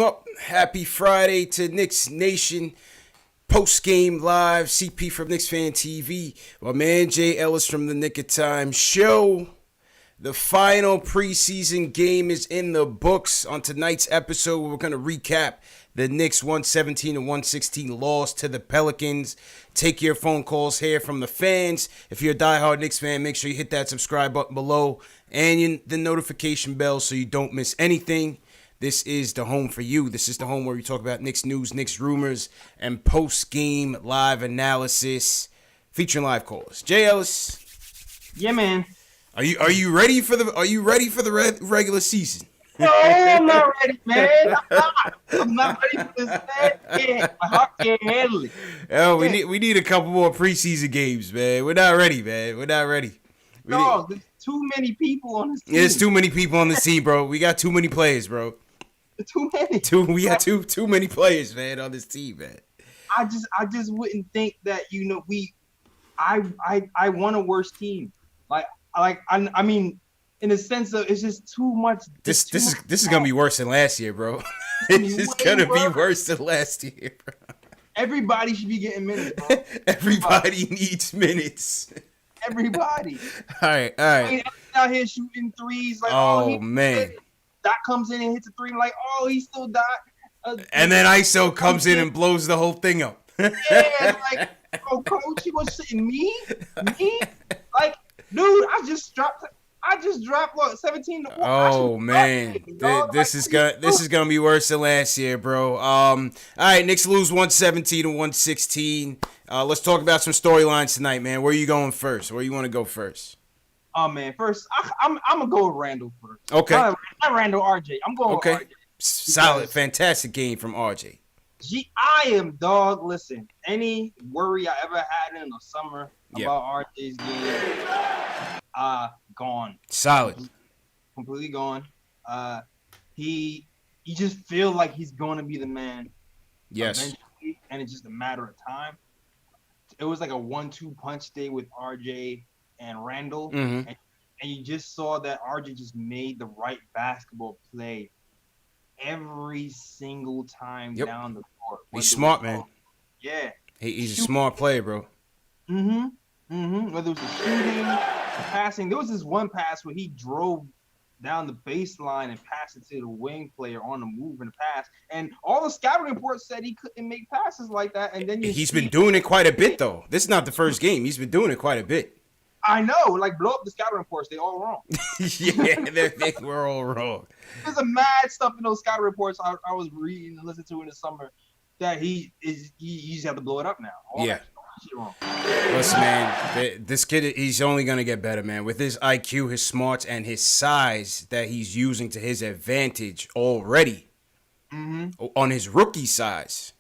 Up. Happy Friday to Knicks Nation. Postgame live. CP from Knicks Fan TV. My man Jay Ellis from the Nick of Time Show. The final preseason game is in the books. On tonight's episode, we're going to recap the Knicks 117-116 loss to the Pelicans. Take your phone calls here from the fans. If you're a diehard Knicks fan, make sure you hit that subscribe button below and the notification bell so you don't miss anything. This is the home for you. This is the home where we talk about Knicks news, Knicks rumors, and post-game live analysis featuring live calls. Jay Ellis. Yeah, man. Are you ready for the regular season? No, I'm not ready, man. I'm not ready for this man. My heart can't handle it. Oh, we need a couple more preseason games, man. We're not ready, man. We're not ready. There's too many people on this team. There's too many people on this team, bro. We got too many players, bro. Too many. We got too many players, man, on this team, man. I just wouldn't think that I want a worse team. I mean, in the sense of it's just too much. This is gonna be worse than last year, bro. This is gonna be worse than last year, bro. Everybody should be getting minutes, bro. Everybody needs minutes. Everybody. All right. I mean, out here shooting threes, like man. That comes in and hits a three, like he still died. And then ISO comes in and blows the whole thing up. Yeah, like, coach, you was sitting me, like, dude, I just dropped what 17 to 1. Oh man, this is gonna be worse than last year, bro. All right, Knicks lose 117-116. Let's talk about some storylines tonight, man. Where are you going first? Where you want to go first? Oh man, first I'm gonna go with Randall first. Okay. Not Randall, RJ. I'm going with RJ. Solid, fantastic game from RJ. I am dog. Listen, any worry I ever had in the summer about RJ's game, gone. Solid. Completely gone. You just feel like he's going to be the man. Yes. Eventually, and it's just a matter of time. It was like a 1-2 punch day with RJ and Randall, and you just saw that RJ just made the right basketball play every single time down the court. He's smart, man. Yeah. He's a smart player, bro. Whether it was the shooting, the passing. There was this one pass where he drove down the baseline and passed it to the wing player on the move and the pass. And all the scouting reports said he couldn't make passes like that. And then he's been doing it quite a bit, though. This is not the first game. He's been doing it quite a bit. I know. Like, blow up the scouting reports. They all wrong. Yeah, they were all wrong. There's a mad stuff in those scouting reports I was reading and listening to in the summer that you just have to blow it up now. All that shit wrong. Listen, man, this kid, he's only going to get better, man. With his IQ, his smarts, and his size that he's using to his advantage already on his rookie size,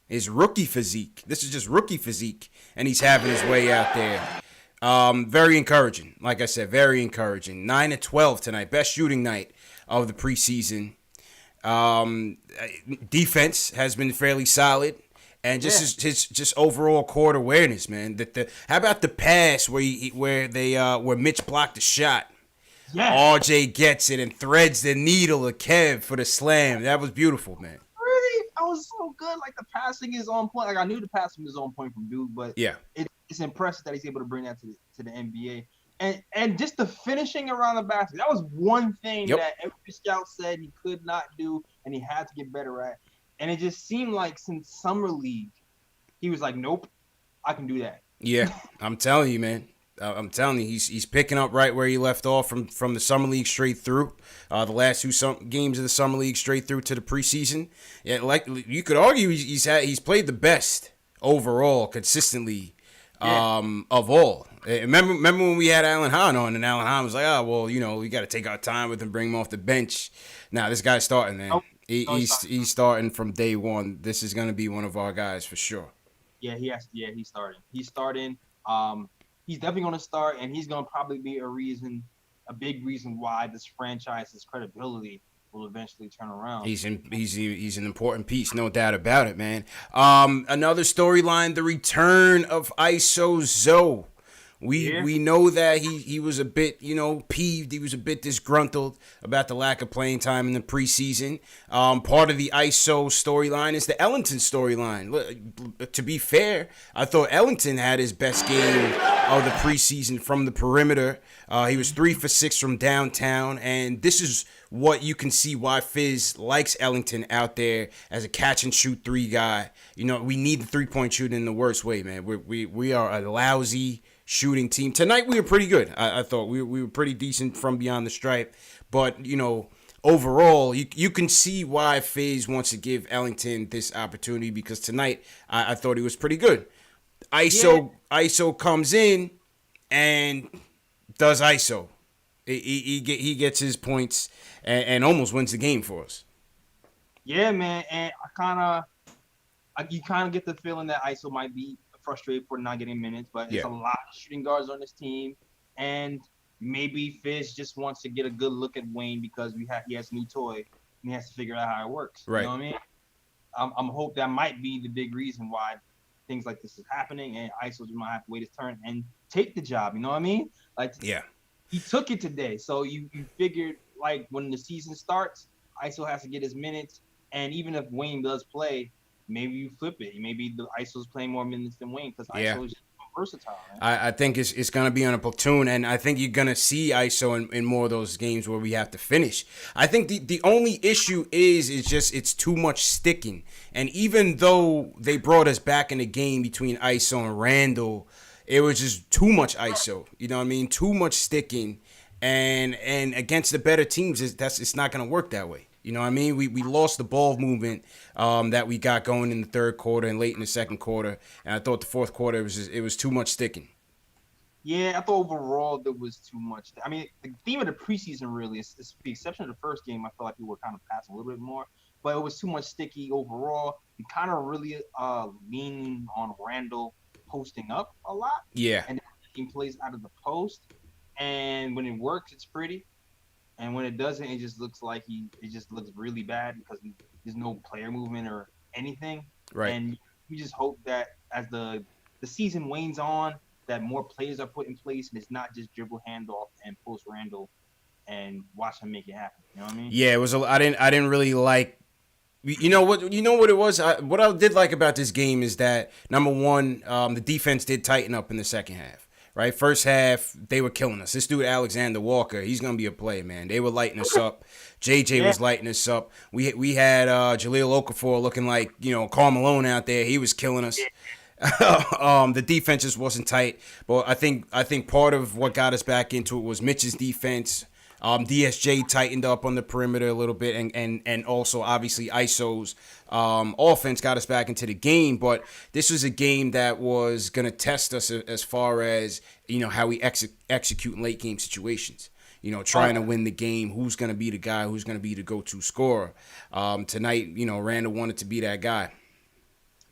his rookie physique. This is just rookie physique, and he's having his way out there. Very encouraging. Like I said, very encouraging. 9-12 tonight. Best shooting night of the preseason. Defense has been fairly solid. And just his overall court awareness, man. How about the pass where Mitch blocked the shot? Yeah. RJ gets it and threads the needle of Kev for the slam. That was beautiful, man. Really? That was so good. Like, the passing is on point. Like, I knew the passing was on point from Duke, but it's impressive that he's able to bring that to the NBA. And just the finishing around the basket. That was one thing that every scout said he could not do and he had to get better at. And it just seemed like since Summer League, he was like, nope, I can do that. Yeah, I'm telling you, man. I'm telling you, he's picking up right where he left off from the Summer League straight through. The last two games of the Summer League straight through to the preseason. Yeah, like you could argue he's played the best overall consistently of all. Remember when we had Alan Hahn on, and Alan Hahn was like, oh, well, we got to take our time with him, bring him off the bench. Now, this guy's starting, man. Nope. He's starting from day one. This is going to be one of our guys for sure. Yeah, he's starting. He's starting. He's definitely going to start, and he's going to probably be a big reason why this franchise's credibility will eventually turn around. He's an important piece, no doubt about it, man. Another storyline: the return of ISO Zoe. We know that he was a bit, peeved. He was a bit disgruntled about the lack of playing time in the preseason. Part of the ISO storyline is the Ellington storyline. To be fair, I thought Ellington had his best game of the preseason from the perimeter. He was 3 for 6 from downtown, and this is what you can see why Fizz likes Ellington out there as a catch and shoot 3 guy. We need the 3-point shooting in the worst way, man. We are a lousy shooting team. Tonight we were pretty good. I thought we were pretty decent from beyond the stripe. But, overall, you can see why FaZe wants to give Ellington this opportunity, because tonight I thought he was pretty good. ISO comes in and does ISO. He gets his points and almost wins the game for us. Yeah, man. And you kind of get the feeling that ISO might be frustrated for not getting minutes, but it's a lot of shooting guards on this team, and maybe Fizz just wants to get a good look at Wayne because he has a new toy and he has to figure out how it works. Right. You know what I mean? I'm hope that might be the big reason why things like this is happening, and ISO just might have to wait his turn and take the job. You know what I mean? He took it today, so you figured like when the season starts, ISO has to get his minutes, and even if Wayne does play, maybe you flip it. Maybe the ISO's playing more minutes than Wayne because ISO is versatile. Man. I think it's going to be on a platoon, and I think you're going to see ISO in more of those games where we have to finish. I think the only issue is just it's too much sticking. And even though they brought us back in the game between ISO and Randall, it was just too much ISO. You know what I mean? Too much sticking. And against the better teams, it's not going to work that way. You know what I mean? We lost the ball movement that we got going in the third quarter and late in the second quarter. And I thought the fourth quarter, it was too much sticking. Yeah, I thought overall there was too much. I mean, the theme of the preseason really is the exception of the first game. I felt like we were kind of passing a little bit more. But it was too much sticky overall. We kind of really leaning on Randall posting up a lot. Yeah. And he plays out of the post. And when it works, it's pretty. And when it doesn't, it just looks like it just looks really bad because there's no player movement or anything. Right. And we just hope that as the season wanes on, that more players are put in place and it's not just dribble handoff and post Randall and watch him make it happen. You know what I mean? Yeah, it was. I didn't really like. You know what it was. What I did like about this game is that number one, the defense did tighten up in the second half. Right, first half they were killing us. This dude Alexander Walker, he's gonna be a player, man. They were lighting us up. JJ was lighting us up. We had Jahlil Okafor looking like Karl Malone out there. He was killing us. The defense just wasn't tight, but I think part of what got us back into it was Mitch's defense. DSJ tightened up on the perimeter a little bit, and also obviously ISO's offense got us back into the game. But this was a game that was going to test us as far as how we execute in late game situations. Trying to win the game. Who's going to be the guy? Who's going to be the go-to scorer? Tonight, Randall wanted to be that guy.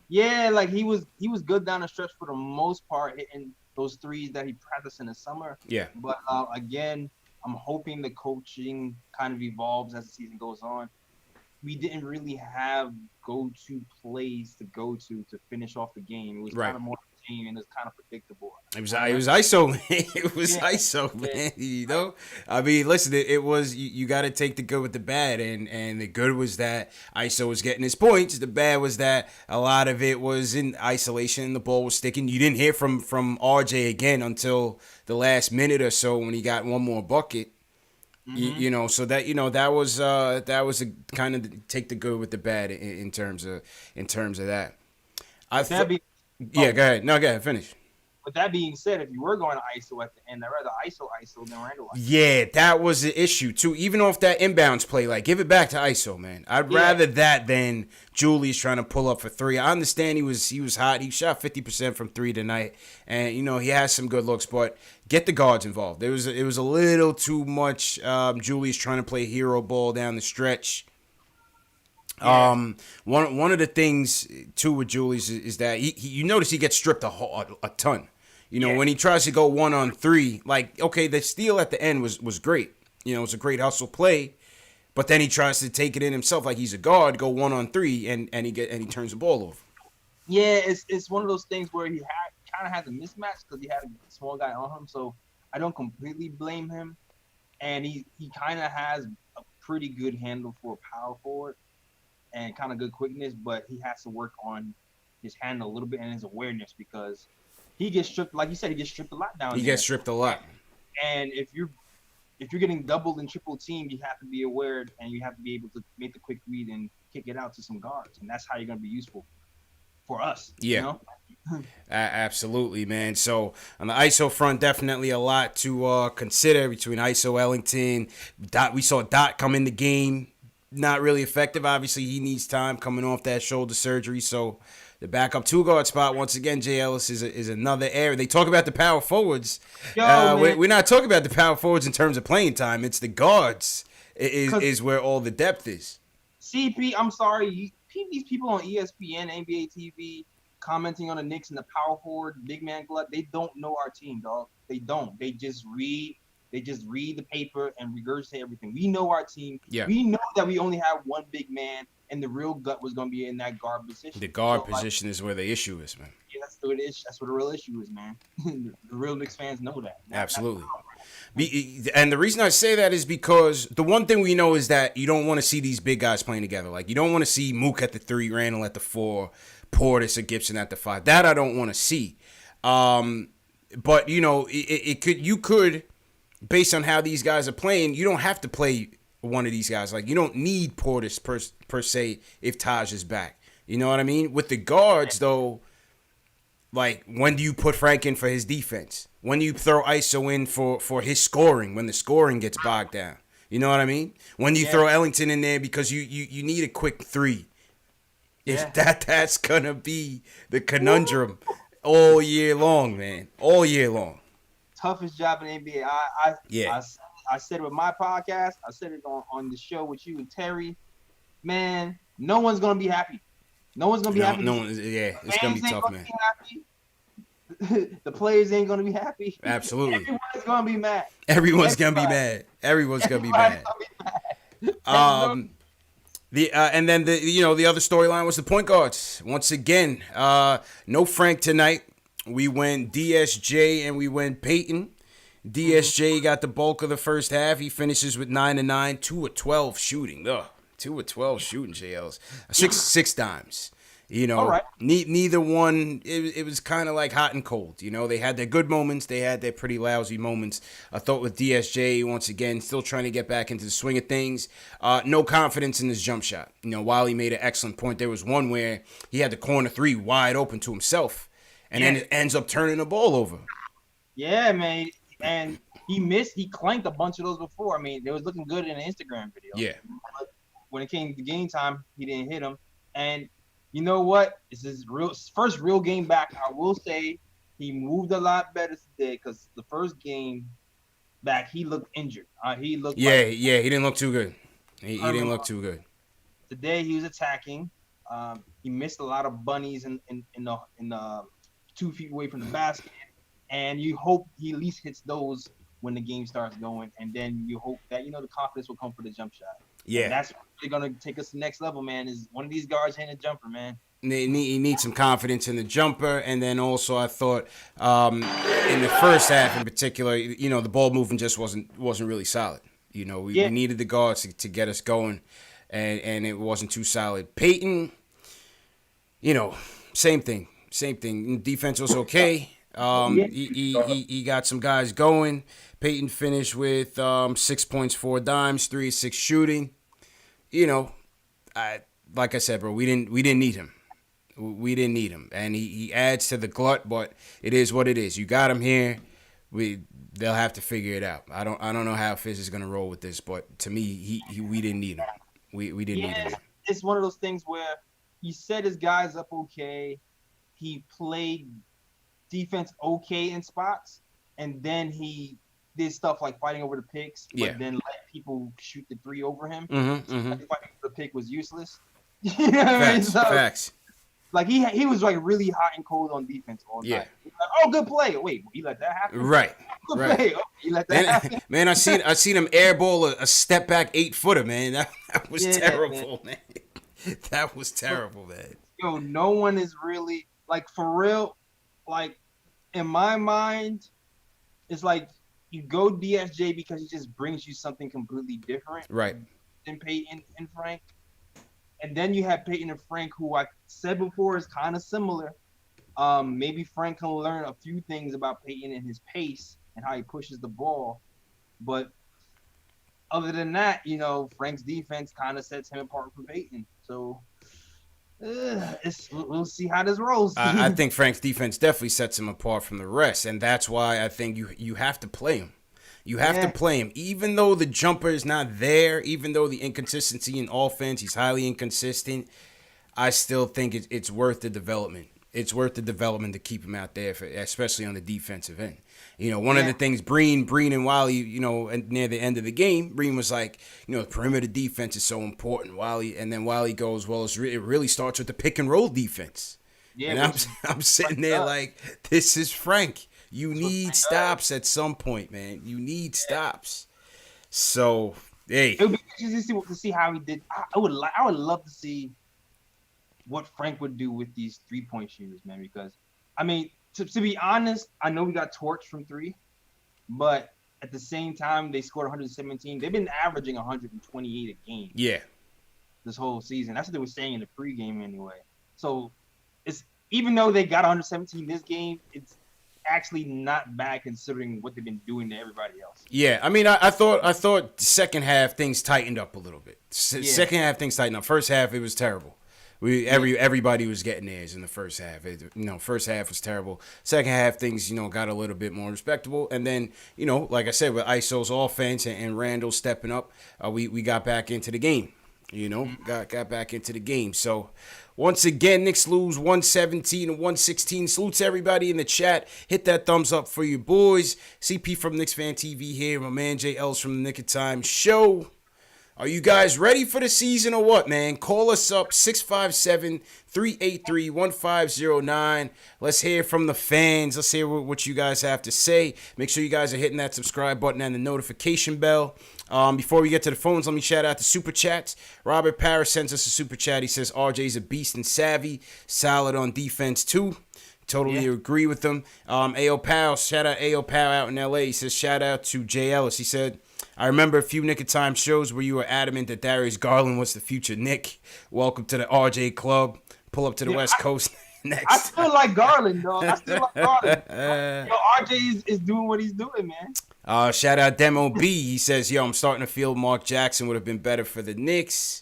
Yeah, like he was good down the stretch for the most part, hitting those threes that he practiced in the summer. Yeah. But again, I'm hoping the coaching kind of evolves as the season goes on. We didn't really have go-to plays to go to finish off the game. It was kind of more team and it's kind of predictable. It was ISO, man. It was ISO, man. I mean, listen, it was you got to take the good with the bad, and the good was that ISO was getting his points. The bad was that a lot of it was in isolation. The ball was sticking. You didn't hear from RJ again until the last minute or so when he got one more bucket. Mm-hmm. So that was a kind of take the good with the bad in terms of that. Go ahead. No, go ahead. Finish. With that being said, if you were going to ISO at the end, I'd rather ISO than Randall. Yeah, that was the issue too. Even off that inbounds play, like give it back to ISO, man. I'd rather that than Julius trying to pull up for three. I understand he was hot. He shot 50% from three tonight, and he has some good looks. But get the guards involved. It was a little too much. Julius trying to play hero ball down the stretch. Yeah. One of the things too with Julius is that you notice he gets stripped a ton. When he tries to go 1-on-3, like okay, the steal at the end was great. It was a great hustle play, but then he tries to take it in himself like he's a guard, go 1-on-3, and he turns the ball over. Yeah, it's one of those things where he kind of has a mismatch because he had a small guy on him. So I don't completely blame him. And he kind of has a pretty good handle for a power forward and kind of good quickness, but he has to work on his handle a little bit and his awareness because he gets stripped. Like you said, he gets stripped a lot down there. He gets stripped a lot. And if you're getting doubled and triple teamed, you have to be aware and you have to be able to make the quick read and kick it out to some guards, and that's how you're going to be useful for us. Yeah. You know? Absolutely, man. So on the ISO front, definitely a lot to consider between ISO Ellington. We saw Dot come in the game, not really effective. Obviously, he needs time coming off that shoulder surgery. So the backup 2-guard spot, once again, Jay Ellis is another area. They talk about the power forwards. We're not talking about the power forwards in terms of playing time. It's the guards is where all the depth is. CP, I'm sorry. These people on ESPN, NBA TV, commenting on the Knicks and the power forward, big man glut, they don't know our team, dog. They don't. They just read the paper and regurgitate everything. We know our team. Yeah. We know that we only have one big man, and the real gut was going to be in that guard position. The guard position is where the issue is, man. Yeah, that's what it is. That's what the real issue is, man. The real Knicks fans know that. Absolutely. And the reason I say that is because the one thing we know is that you don't want to see these big guys playing together. Like, you don't want to see Mook at the 3, Randall at the 4, Portis or Gibson at the 5. That I don't want to see. But, you know, you could, based on how these guys are playing, you don't have to play one of these guys. Like, you don't need Portis per se if Taj is back. You know what I mean? With the guards, though, like, when do you put Frank in for his defense? When do you throw ISO in for his scoring, when the scoring gets bogged down? You know what I mean? When do you throw Ellington in there because you need a quick 3? That's going to be the conundrum all year long, man. All year long. Toughest job in the NBA. I said it with my podcast. I said it on the show with you and Terry. Man, no one's going to be happy. No one's going to be happy. It's going to be tough, man. The players ain't gonna be happy. Absolutely. Everyone's gonna be mad. Everyone's gonna be mad. And then the other storyline was the point guards. Once again, no Frank tonight. We went DSJ and we went Peyton. DSJ got the bulk of the first half. He finishes with 9 of 9, 2 of 12 shooting. 2 of 12 shooting, JLs. Six dimes. You know, right. Neither one, it was kind of like hot and cold. You know, they had their good moments. They had their pretty lousy moments. I thought with DSJ, once again, still trying to get back into the swing of things. No confidence in his jump shot. You know, Wiley made an excellent point. There was one where he had the corner 3 wide open to himself. And then it ends up turning the ball over. Yeah, man. And he clanked a bunch of those before. I mean, they was looking good in the Instagram video. Yeah. But when it came to game time, he didn't hit them. And you know what? This is first real game back. I will say he moved a lot better today because the first game back he looked injured. He looked he didn't look too good. He didn't look too good. Today he was attacking. He missed a lot of bunnies in the 2 feet away from the basket, and you hope he at least hits those when the game starts going, and then you hope that the confidence will come for the jump shot. Yeah, and that's really gonna take us to the next level, man. Is one of these guards hitting a jumper, man. He needs some confidence in the jumper, and then also I thought in the first half in particular, the ball movement just wasn't really solid. We needed the guards to get us going, and it wasn't too solid. Peyton, same thing. Defense was okay. He got some guys going. Peyton finished with 6 points, 4 dimes, 3 of 6 shooting. Like I said, bro, we didn't need him. We didn't need him, and he adds to the glut. But it is what it is. You got him here. They'll have to figure it out. I don't know how Fizz is gonna roll with this, but to me, we didn't need him. We didn't need him. It's one of those things where he set his guys up okay. He played defense okay in spots, and then he did stuff like fighting over the picks, but then let people shoot the 3 over him. Fighting the pick was useless. Facts. Like he was like really hot and cold on defense all night. Like, oh, good play. Wait, he let that happen? Right. Good play. Oh, he let that happen? Man, I seen him airball a step back 8-footer, man. That was terrible, man. That was terrible, man. Yo, no one is really like for real. Like in my mind, it's like you go DSJ because he just brings you something completely different, right? Than Peyton and Frank, and then you have Peyton and Frank, who I said before is kind of similar. Maybe Frank can learn a few things about Peyton and his pace and how he pushes the ball, but other than that, Frank's defense kind of sets him apart from Peyton. So we'll see how this rolls. I think Frank's defense definitely sets him apart from the rest, and that's why I think you have to play him. You have to play him, even though the jumper is not there, even though the inconsistency in offense, he's highly inconsistent. I still think it's worth the development. It's worth the development to keep him out there, especially on the defensive end. One of the things Breen and Wiley, near the end of the game, Breen was like, the perimeter defense is so important. And then Wiley goes, well, it really starts with the pick and roll defense. Yeah, and I'm sitting there like, this is Frank. You need stops at some point, man. You need stops. So, hey, it would be interesting to see how he did. I would love to see what Frank would do with these 3-point shooters, man. Because to be honest, I know we got torched from 3, but at the same time, they scored 117. They've been averaging 128 a game. Yeah, this whole season. That's what they were saying in the pregame anyway. So it's even though they got 117 this game, it's actually not bad considering what they've been doing to everybody else. Yeah, I thought second half things tightened up a little bit. Second half things tightened up. First half it was terrible. Everybody was getting theirs in the first half. First half was terrible. Second half things got a little bit more respectable, and then like I said, with ISO's offense and Randall stepping up, we got back into the game. Got back into the game. So once again, Knicks lose 117-116. Salutes everybody in the chat. Hit that thumbs up for your boys. CP from Knicks Fan TV here. My man Jay Ellis from the Nick of Time Show. Are you guys ready for the season or what, man? Call us up, 657-383-1509. Let's hear from the fans. Let's hear what you guys have to say. Make sure you guys are hitting that subscribe button and the notification bell. Before we get to the phones, let me shout out the Super Chats. Robert Parrish sends us a Super Chat. He says, RJ's a beast and savvy. Solid on defense, too. Totally agree with them. A.O. Powell, shout out A.O. Powell out in L.A. He says, shout out to Jay Ellis. He said, I remember a few Nick of Time shows where you were adamant that Darius Garland was the future Nick. Welcome to the RJ Club. Pull up to the West Coast next. I still like Garland, dog. RJ is doing what he's doing, man. Shout out Demo B. He says, I'm starting to feel Mark Jackson would have been better for the Knicks.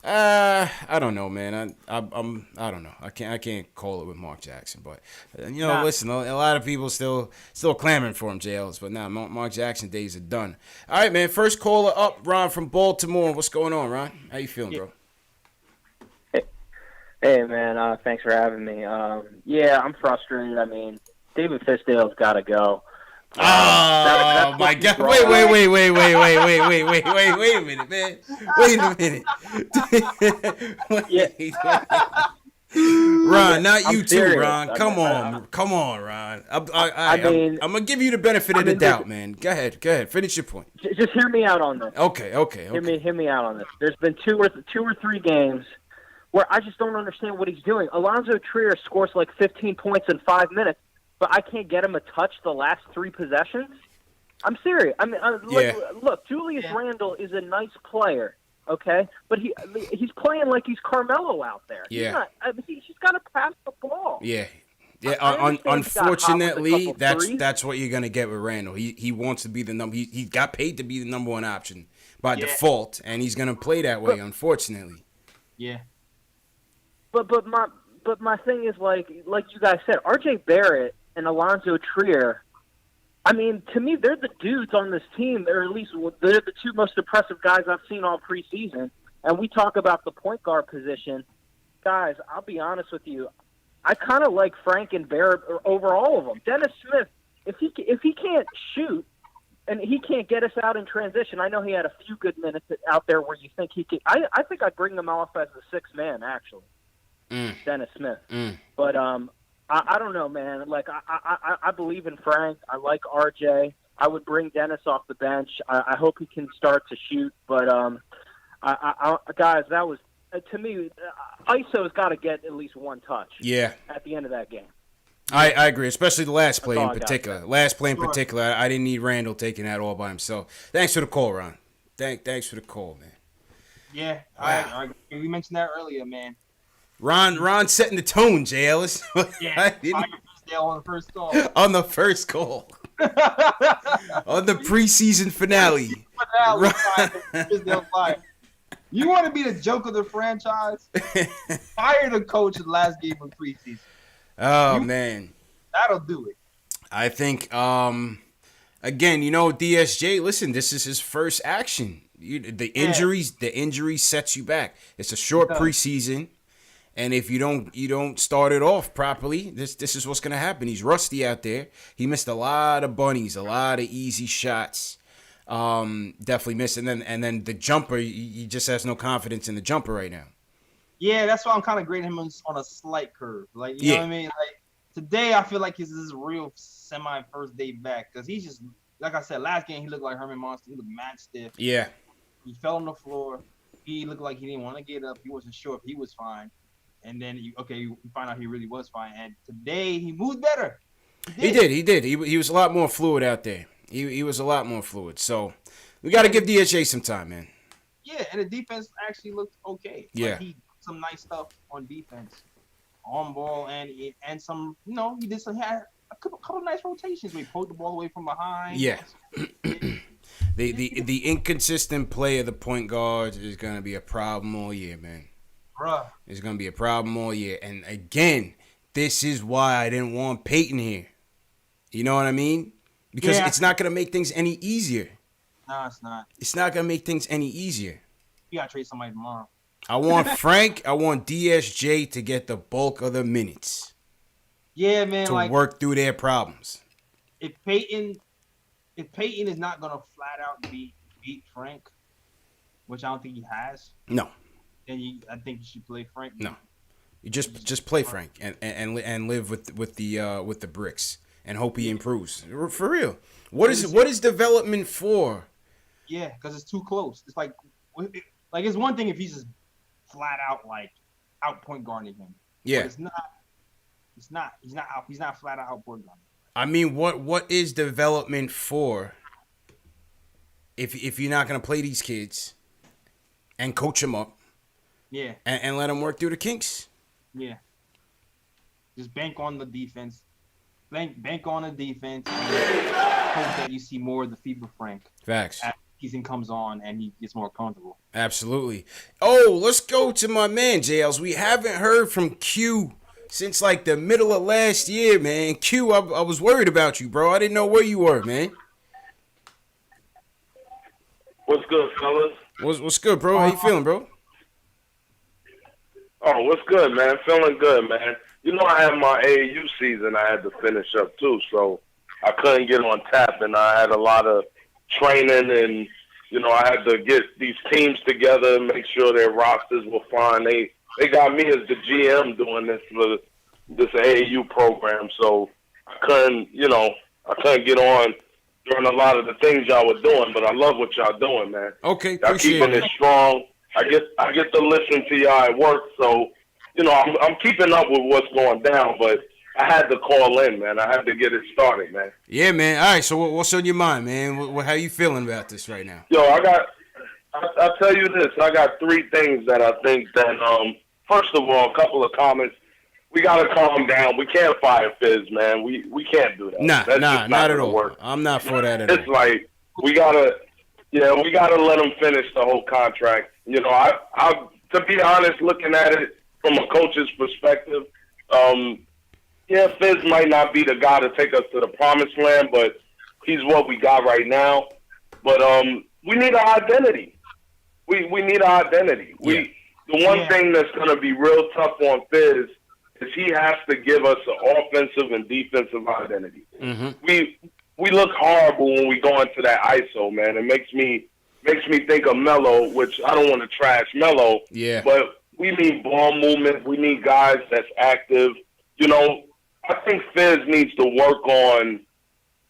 I don't know, man. I don't know. I can't call it with Mark Jackson, but listen, a lot of people still clamoring for him, JLs, but now Mark Jackson days are done. All right, man. First caller up, Ron from Baltimore. What's going on, Ron? How you feeling, bro? Hey, man. Thanks for having me. I'm frustrated. David Fisdale's got to go. Oh my God! Wait a minute, man. Wait a minute. Ron, not you too, Ron. Come on, Ron. I'm gonna give you the benefit of the doubt, man. Go ahead. Finish your point. Just hear me out on this. Okay. Hear me out on this. There's been two or three games where I just don't understand what he's doing. Alonzo Trier scores like 15 points in 5 minutes. But I can't get him a touch the last 3 possessions. I'm serious. Look, Julius Randle is a nice player, okay? But he's playing like he's Carmelo out there. Yeah. He's got to pass the ball. Yeah. Unfortunately, that's what you're gonna get with Randle. He wants to be the number. He got paid to be the number 1 option by default, and he's gonna play that way. Unfortunately. Yeah. But my thing is like you guys said, R.J. Barrett and Alonzo Trier, to me, they're the dudes on this team, or at least they're the 2 most impressive guys I've seen all preseason. And we talk about the point guard position. Guys, I'll be honest with you. I kind of like Frank and Barrett over all of them. Dennis Smith, if he can't shoot and he can't get us out in transition, I know he had a few good minutes out there where you think he could. I think I'd bring him off as the 6th man, actually, Dennis Smith. But I don't know, man. Like, I believe in Frank. I like RJ. I would bring Dennis off the bench. I hope he can start to shoot. But, guys, that was, to me, ISO's got to get at least 1 touch. Yeah. At the end of that game. I agree, especially the last play in particular. Last play in particular, I didn't need Randall taking that all by himself. Thanks for the call, Ron. Thanks for the call, man. Yeah, wow. We mentioned that earlier, man. Ron setting the tone, Jay Ellis. Yeah, on the first call. On the first call. On the preseason finale. You want to be the joke of the franchise? Fire the coach in the last game of preseason. Oh, man. That'll do it. I think, again, DSJ, listen, this is his first action. The injuries sets you back. It's a short preseason. And if you don't start it off properly, this is what's gonna happen. He's rusty out there. He missed a lot of bunnies, a lot of easy shots. Definitely missed. And then the jumper, he just has no confidence in the jumper right now. Yeah, that's why I'm kind of grading him on a slight curve. Like you know what I mean? Like today, I feel like this is a real semi first day back because he's just like I said last game. He looked like Herman Monster. He looked mad stiff. Yeah. He fell on the floor. He looked like he didn't want to get up. He wasn't sure if he was fine. And then you find out he really was fine. And today he moved better. He did. He was a lot more fluid out there. He was a lot more fluid. So we got to give DHA some time, man. Yeah, and the defense actually looked okay. Yeah, like he did some nice stuff on defense, on ball, and some. He did some had a couple nice rotations. We pulled the ball away from behind. Yeah. The inconsistent play of the point guards is gonna be a problem all year, man. Bruh. It's going to be a problem all year. And again, this is why I didn't want Peyton here. You know what I mean? Because it's not going to make things any easier. No, it's not. It's not going to make things any easier. You got to trade somebody tomorrow. I want Frank, I want DSJ to get the bulk of the minutes. Yeah, man. To work through their problems. If Peyton is not going to flat out beat Frank, which I don't think he has. No. Then I think you should play Frank. No, you just play Frank and live with the bricks and hope he improves for real. What is development for? Yeah, because it's too close. It's like it's one thing if he's just flat out out point guarding him. Yeah, but it's not. He's not flat out point guarding. I mean, what is development for? If you're not gonna play these kids and coach them up. Yeah. And let them work through the kinks. Yeah. Just bank on the defense. Bank on the defense. And hope that you see more of the fever Frank. Facts. As the season comes on and he gets more comfortable. Absolutely. Oh, let's go to my man, JLs. We haven't heard from Q since the middle of last year, man. Q, I was worried about you, bro. I didn't know where you were, man. What's good, fellas? What's good, bro? How you feeling, bro? Oh, what's good, man? Feeling good, man. I had my AAU season I had to finish up, too, so I couldn't get on tap, and I had a lot of training, and, I had to get these teams together and make sure their rosters were fine. They got me as the GM doing this for this AAU program, so I couldn't get on during a lot of the things y'all were doing, but I love what y'all doing, man. Okay, y'all keeping it strong. I get to listen to y'all at work, so I'm keeping up with what's going down. But I had to call in, man. I had to get it started, man. Yeah, man. All right. So what's on your mind, man? How you feeling about this right now? Yo, I'll tell you this. I got three things that I think that first of all, a couple of comments. We gotta calm down. We can't fire Fizz, man. We can't do that. Nah, not at all. Work. I'm not for that at all. It's like we gotta let him finish the whole contract. I to be honest, looking at it from a coach's perspective, Fizz might not be the guy to take us to the promised land, but he's what we got right now. But we need an identity. We need an identity. The one thing that's going to be real tough on Fizz is he has to give us an offensive and defensive identity. Mm-hmm. We look horrible when we go into that ISO, man. It makes me think of Melo, which I don't want to trash Melo. Yeah. But we need ball movement. We need guys that's active. I think Fizz needs to work on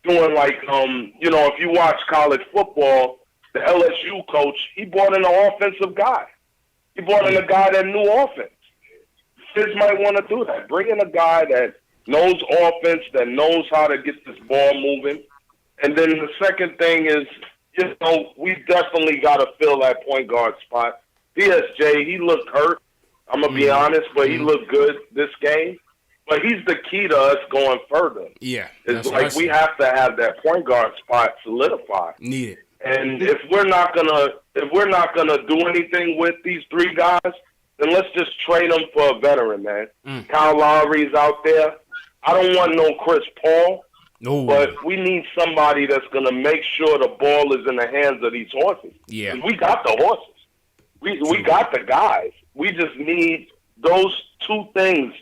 doing if you watch college football, the LSU coach, he brought in an offensive guy. He brought in a guy that knew offense. Fizz might want to do that. Bring in a guy that knows offense, that knows how to get this ball moving. And then the second thing is, we definitely got to fill that point guard spot. PSJ, he looked hurt. I'm going to be honest, but he looked good this game. But he's the key to us going further. Yeah. It's like we have to have that point guard spot solidified. Need it. And if we're not gonna do anything with these three guys, then let's just trade them for a veteran, man. Kyle Lowry's out there. I don't want no Chris Paul. No. But we need somebody that's gonna make sure the ball is in the hands of these horses. Yeah. We got the horses. We got the guys. We just need those two things.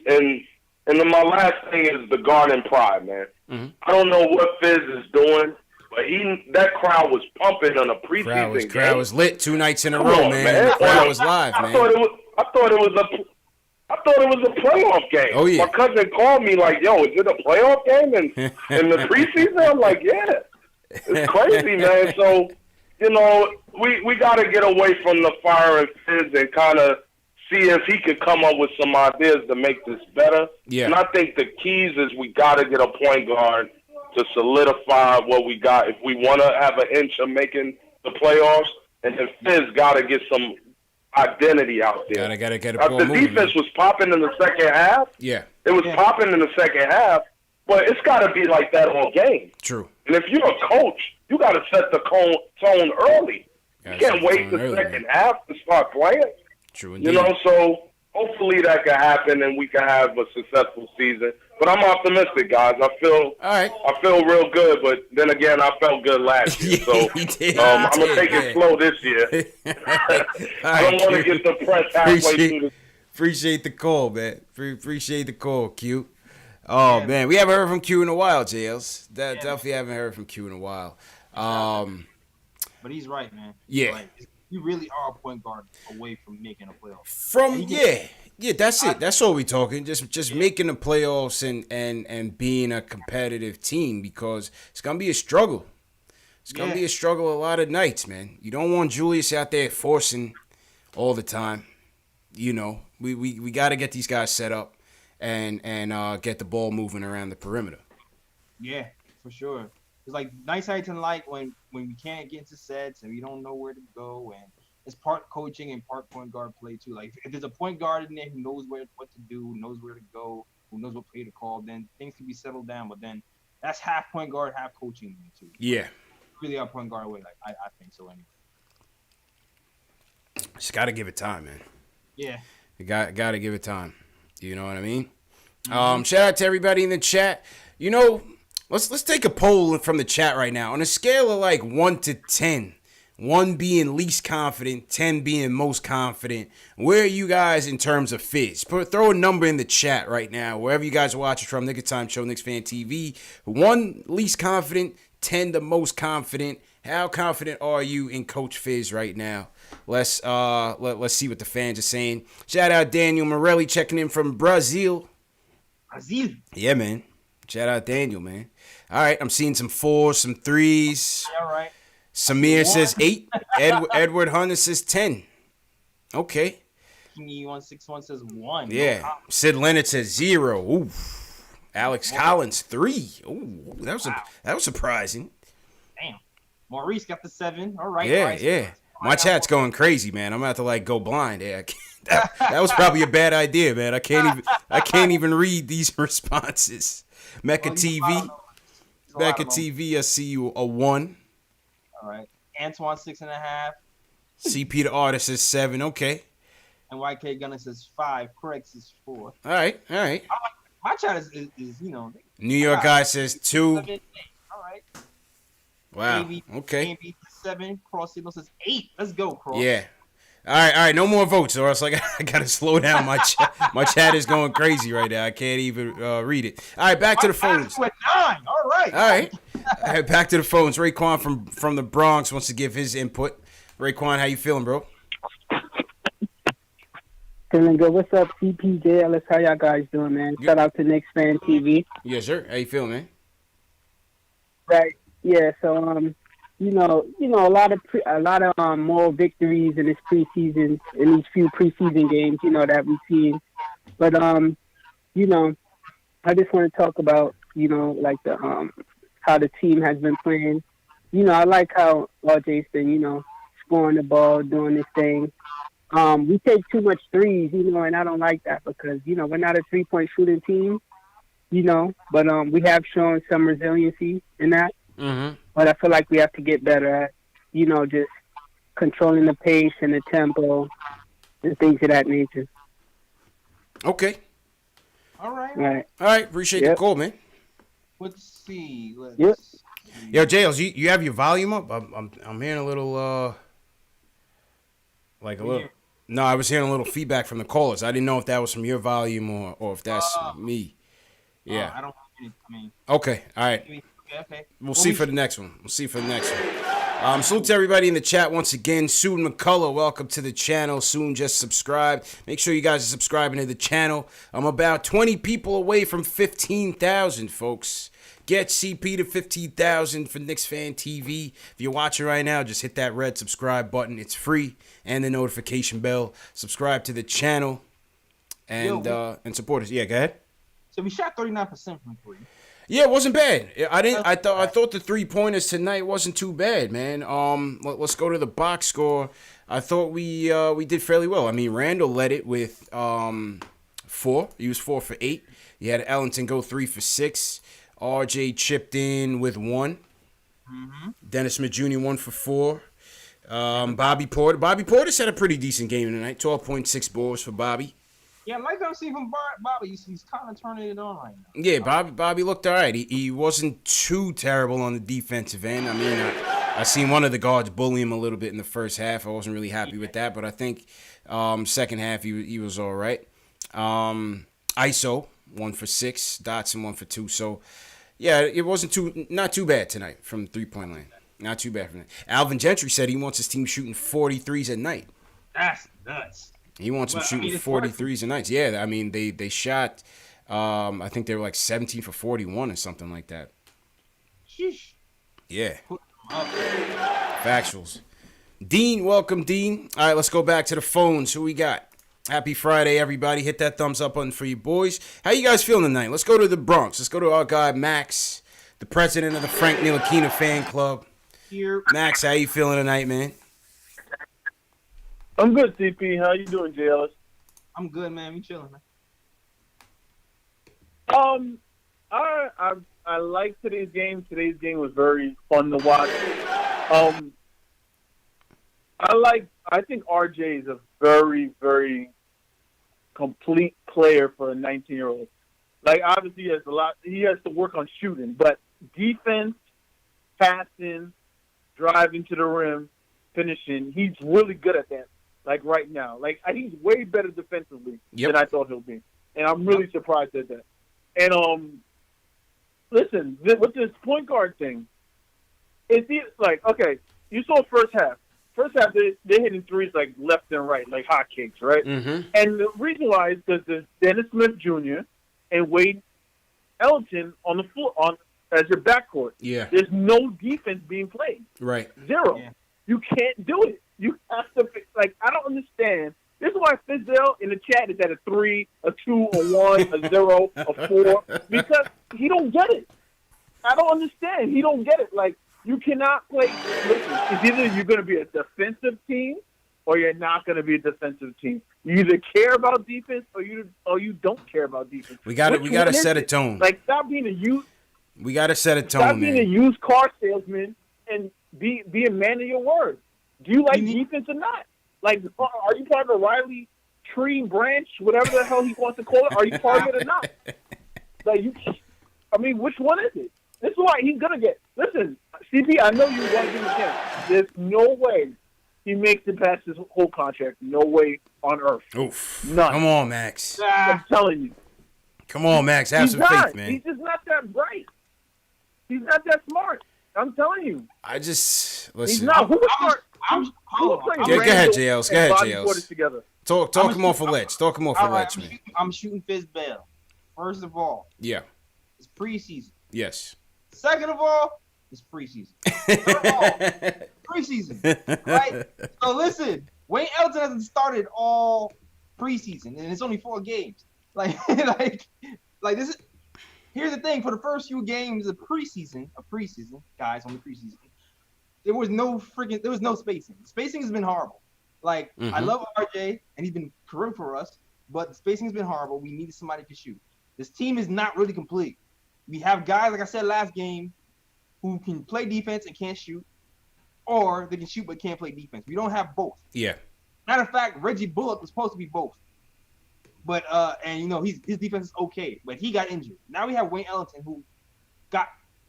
And then my last thing is the Garden Pride, man. Mm-hmm. I don't know what Fizz is doing, but that crowd was pumping on a preseason game. Crowd was lit 2 nights in a row, man. The crowd was live, man. I thought it was a playoff game. Oh yeah. My cousin called me like, "Yo, is it a playoff game in the preseason?" I'm like, "Yeah." It's crazy, man. So, we got to get away from the fire and Fizz and kind of see if he could come up with some ideas to make this better. Yeah. And I think the keys is we got to get a point guard to solidify what we got if we want to have an inch of making the playoffs. And then Fizz got to get some identity out there. Gotta get it. The defense was popping in the second half. Yeah. It was popping in the second half, but it's got to be like that all game. True. And if you're a coach, you got to set the tone early. You can't wait the second half to start playing. True indeed. So hopefully that can happen and we can have a successful season. But I'm optimistic, guys. I feel real good, but then again, I felt good last year. So I'm going to take it slow this year. I don't want to get depressed halfway through the Appreciate the call, man. Appreciate the call, Q. Oh, man. We haven't heard from Q in a while, JLs. Definitely haven't heard from Q in a while. But he's right, man. Yeah. Like, you really are a point guard away from making a playoff. That's it. That's all we talking. Just making the playoffs and being a competitive team, because it's gonna be a struggle. It's gonna be a struggle a lot of nights, man. You don't want Julius out there forcing all the time. We got to get these guys set up and get the ball moving around the perimeter. Yeah, for sure. It's like nights I like when we can't get into sets and we don't know where to go, and it's part coaching and part point guard play too. Like if there's a point guard in there who knows what to do, who knows where to go, who knows what play to call, then things can be settled down. But then that's half point guard, half coaching too. Yeah, really our point guard way. Like I think so anyway. Just gotta give it time, man. Yeah, you gotta give it time. You know what I mean? Mm-hmm. Shout out to everybody in the chat. Let's take a poll from the chat right now. On a scale of like 1 to 10, 1 being least confident, 10 being most confident, where are you guys in terms of Fizz? Throw a number in the chat right now, wherever you guys are watching from. Nick of Time Show, Knicks Fan TV. 1 least confident, 10 the most confident. How confident are you in Coach Fizz right now? Let's see what the fans are saying. Shout out Daniel Morelli checking in from Brazil. Yeah, man. Shout out Daniel, man. All right, I'm seeing some 4s, some 3s. All right. Samir says 8. Edward Hunter says 10. Okay. Kingy161 says 1. Yeah. Sid Leonard says 0. Ooh. Alex Collins 3. Ooh, that was surprising. Damn. Maurice got the 7. All right. Yeah. My chat's going crazy, man. I'm about to go blind. Yeah, that was probably a bad idea, man. I can't even read these responses. Mecca TV, I see you a 1. All right. Antoine 6.5. CP the artist is 7. Okay. And YK Gunner says 5. Correct is 4. All right. My chat is New York guy says 2. 7, 8. All right. Wow. Okay. 7. Cross Signal says 8. Let's go, Cross. Yeah. All right. No more votes, or else I gotta slow down my chat. My chat is going crazy right now. I can't even read it. All right, back to the phones. With 9. All right. All right, back to the phones. Raekwon from the Bronx wants to give his input. Raekwon, how you feeling, bro? Feeling good. What's up, CPJ, Ellis? How y'all guys doing, man? Shout out to Knicks Fan TV. Yes, sir. How you feeling, man? Right. Yeah. So, a lot of more victories in this preseason, in these few preseason games, that we've seen. But I just want to talk about, like the how the team has been playing. I like how RJ's been, scoring the ball, doing this thing. We take too much threes, and I don't like that because, we're not a 3-point shooting team, but we have shown some resiliency in that. Mm-hmm. But I feel like we have to get better at, just controlling the pace and the tempo and things of that nature. Okay. All right. All right. Appreciate the call, man. Let's see. Yo, Jails, you have your volume up? I'm hearing a little No, I was hearing a little feedback from the callers. I didn't know if that was from your volume or if that's me. Yeah. I don't. I mean. Okay. All right. Okay. We'll see for the next one. Salute to everybody in the chat once again. Soon McCullough, welcome to the channel. Soon just subscribed. Make sure you guys are subscribing to the channel. I'm about 20 people away from 15,000, folks. Get CP to 15,000 for Knicks Fan TV. If you're watching right now, just hit that red subscribe button. It's free. And the notification bell. Subscribe to the channel and support us. Yeah, go ahead. So we shot 39% from three. Yeah, it wasn't bad. I thought the 3-pointers tonight wasn't too bad, man. Let's go to the box score. I thought we did fairly well. I mean, Randall led it with 4. He was 4 for 8. You had Ellington go 3 for 6. RJ chipped in with 1. Mm-hmm. Dennis Smith Jr. 1 for 4. Bobby Portis had a pretty decent game tonight. 12.6 boards for Bobby. Yeah, like I'm seeing from Bobby, he's kind of turning it on right now. Yeah, Bobby looked all right. He wasn't too terrible on the defensive end. I mean, I seen one of the guards bully him a little bit in the first half. I wasn't really happy with that, but I think second half he was all right. ISO 1 for 6, Dotson 1 for 2. So yeah, it wasn't not too bad tonight from 3-point line. Not too bad from that. Alvin Gentry said he wants his team shooting 43s at night. That's nuts. He wants them shooting 43s a night. Yeah, I mean, they shot, I think they were like 17 for 41 or something like that. Sheesh. Yeah. Factuals. Dean, welcome, Dean. All right, let's go back to the phones. Who we got? Happy Friday, everybody. Hit that thumbs up button for you boys. How you guys feeling tonight? Let's go to the Bronx. Let's go to our guy, Max, the president of the Frank Ntilikina fan club. Here. Max, how you feeling tonight, man? I'm good, CP. How you doing, JLS? I'm good, man. We chilling, man. I like today's game. Today's game was very fun to watch. I think RJ is a very, very complete player for a 19-year-old. Like, obviously, he has to work on shooting, but defense, passing, driving to the rim, finishing, he's really good at that. Like, right now. Like, he's way better defensively than I thought he'll be. And I'm really surprised at that. And, listen, with this point guard thing, it's like, okay, you saw first half. First half, they're hitting threes, like, left and right, like hotcakes, right? Mm-hmm. And the reason why is because there's Dennis Smith Jr. and Wade Ellington on the floor as your backcourt. Yeah. There's no defense being played. Right. 0. Yeah. You can't do it. You have to, like, I don't understand. This is why Fizdale in the chat is at a 3, a 2, a 1, a 0, a 4, because he don't get it. I don't understand. He don't get it. Like, you cannot play. Listen, it's either you're going to be a defensive team or you're not going to be a defensive team. You either care about defense or you don't care about defense. We got to set a tone. Like, stop being a used. We got to set a tone, Stop being a used car salesman and be a man of your word. Do you like defense or not? Like, are you part of the Riley tree branch, whatever the hell he wants to call it? Are you part of it or not? Like, which one is it? This is why he's gonna get. Listen, CP, I know you want to give him a chance. There's no way he makes it past his whole contract. No way on earth. Oof. None. Come on, Max. I'm telling you. Come on, Max. Have some faith, man. He's just not that bright. He's not that smart. I'm telling you. Listen. He's not. Go ahead, JLs. Go ahead, JLs. Talk him off a ledge. Talk him off a ledge, man. I'm shooting Fizdale. First of all. Yeah. It's preseason. Yes. Second of all, it's preseason. Third of all, preseason. Right? So listen, Wayne Ellington hasn't started all preseason, and it's only 4 games. Like this is here's the thing: for the first few games of preseason, guys, on the preseason, there was no spacing. The spacing has been horrible. Like I love RJ, and he's been career for us, but the spacing has been horrible. We needed somebody to shoot. This team is not really complete. We have guys, like I said last game, who can play defense and can't shoot, or they can shoot but can't play defense. We don't have both. Yeah. Matter of fact, Reggie Bullock was supposed to be both. But and you know his defense is okay, but he got injured. Now we have Wayne Ellington, who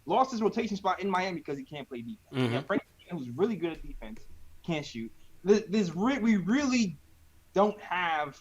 lost his rotation spot in Miami because he can't play defense. We have Frank, who's really good at defense, can't shoot. We really don't have.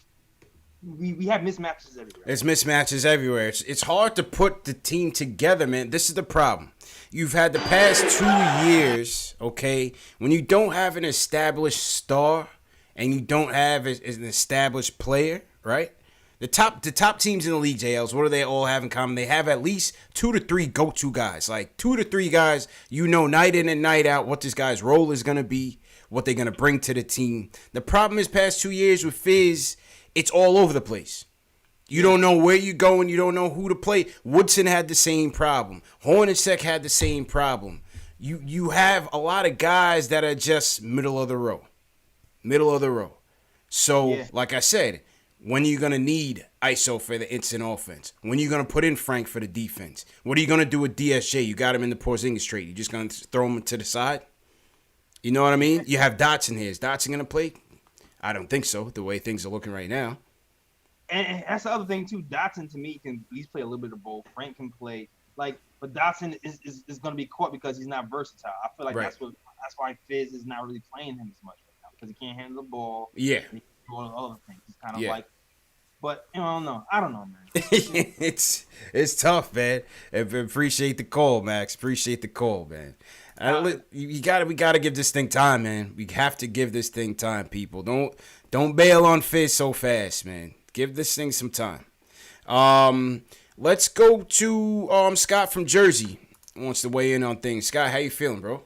We have mismatches everywhere. There's mismatches everywhere. It's hard to put the team together, man. This is the problem. You've had the past 2 years, okay, when you don't have an established star and you don't have an established player, right? The top teams in the league, JLs, what do they all have in common? They have at least 2 to 3 go-to guys. Like 2 to 3 guys, you know, night in and night out what this guy's role is going to be, what they're going to bring to the team. The problem is past 2 years with Fizz, it's all over the place. You don't know where you're going. You don't know who to play. Woodson had the same problem. Hornacek had the same problem. You have a lot of guys that are just middle of the row. So, like I said, when are you going to need ISO for the instant offense? When are you going to put in Frank for the defense? What are you going to do with DSJ? You got him in the Porzingis trade. You just going to throw him to the side? You know what I mean? You have Dotson here. Is Dotson going to play? I don't think so, the way things are looking right now. And that's the other thing, too. Dotson, to me, can at least play a little bit of both. Frank can play. But Dotson is going to be caught because he's not versatile. I feel like that's why Fizz is not really playing him as much right now because he can't handle the ball. Yeah. And he can do all the other things. He's kind of like – but, you know, I don't know, man. It's tough, man. Appreciate the call, Max. Appreciate the call, man. We gotta give this thing time, man. We have to give this thing time, people. Don't bail on Fizz so fast, man. Give this thing some time. Let's go to Scott from Jersey. Wants to weigh in on things. Scott, how you feeling, bro?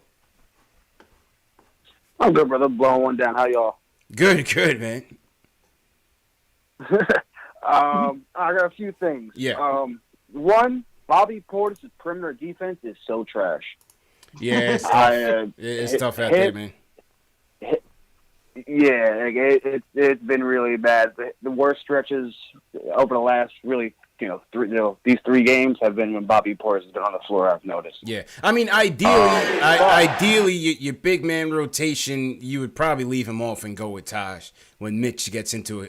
I'm good, brother. Blowing one down. How y'all? Good, man. I got a few things. Yeah. One, Bobby Portis' perimeter defense is so trash. Yeah, it's tough. It's tough out there, man. Yeah, it's been really bad. The worst stretches over the last these 3 games have been when Bobby Portis has been on the floor. I've noticed. Yeah, I mean, ideally, your big man rotation, you would probably leave him off and go with Taj when Mitch gets into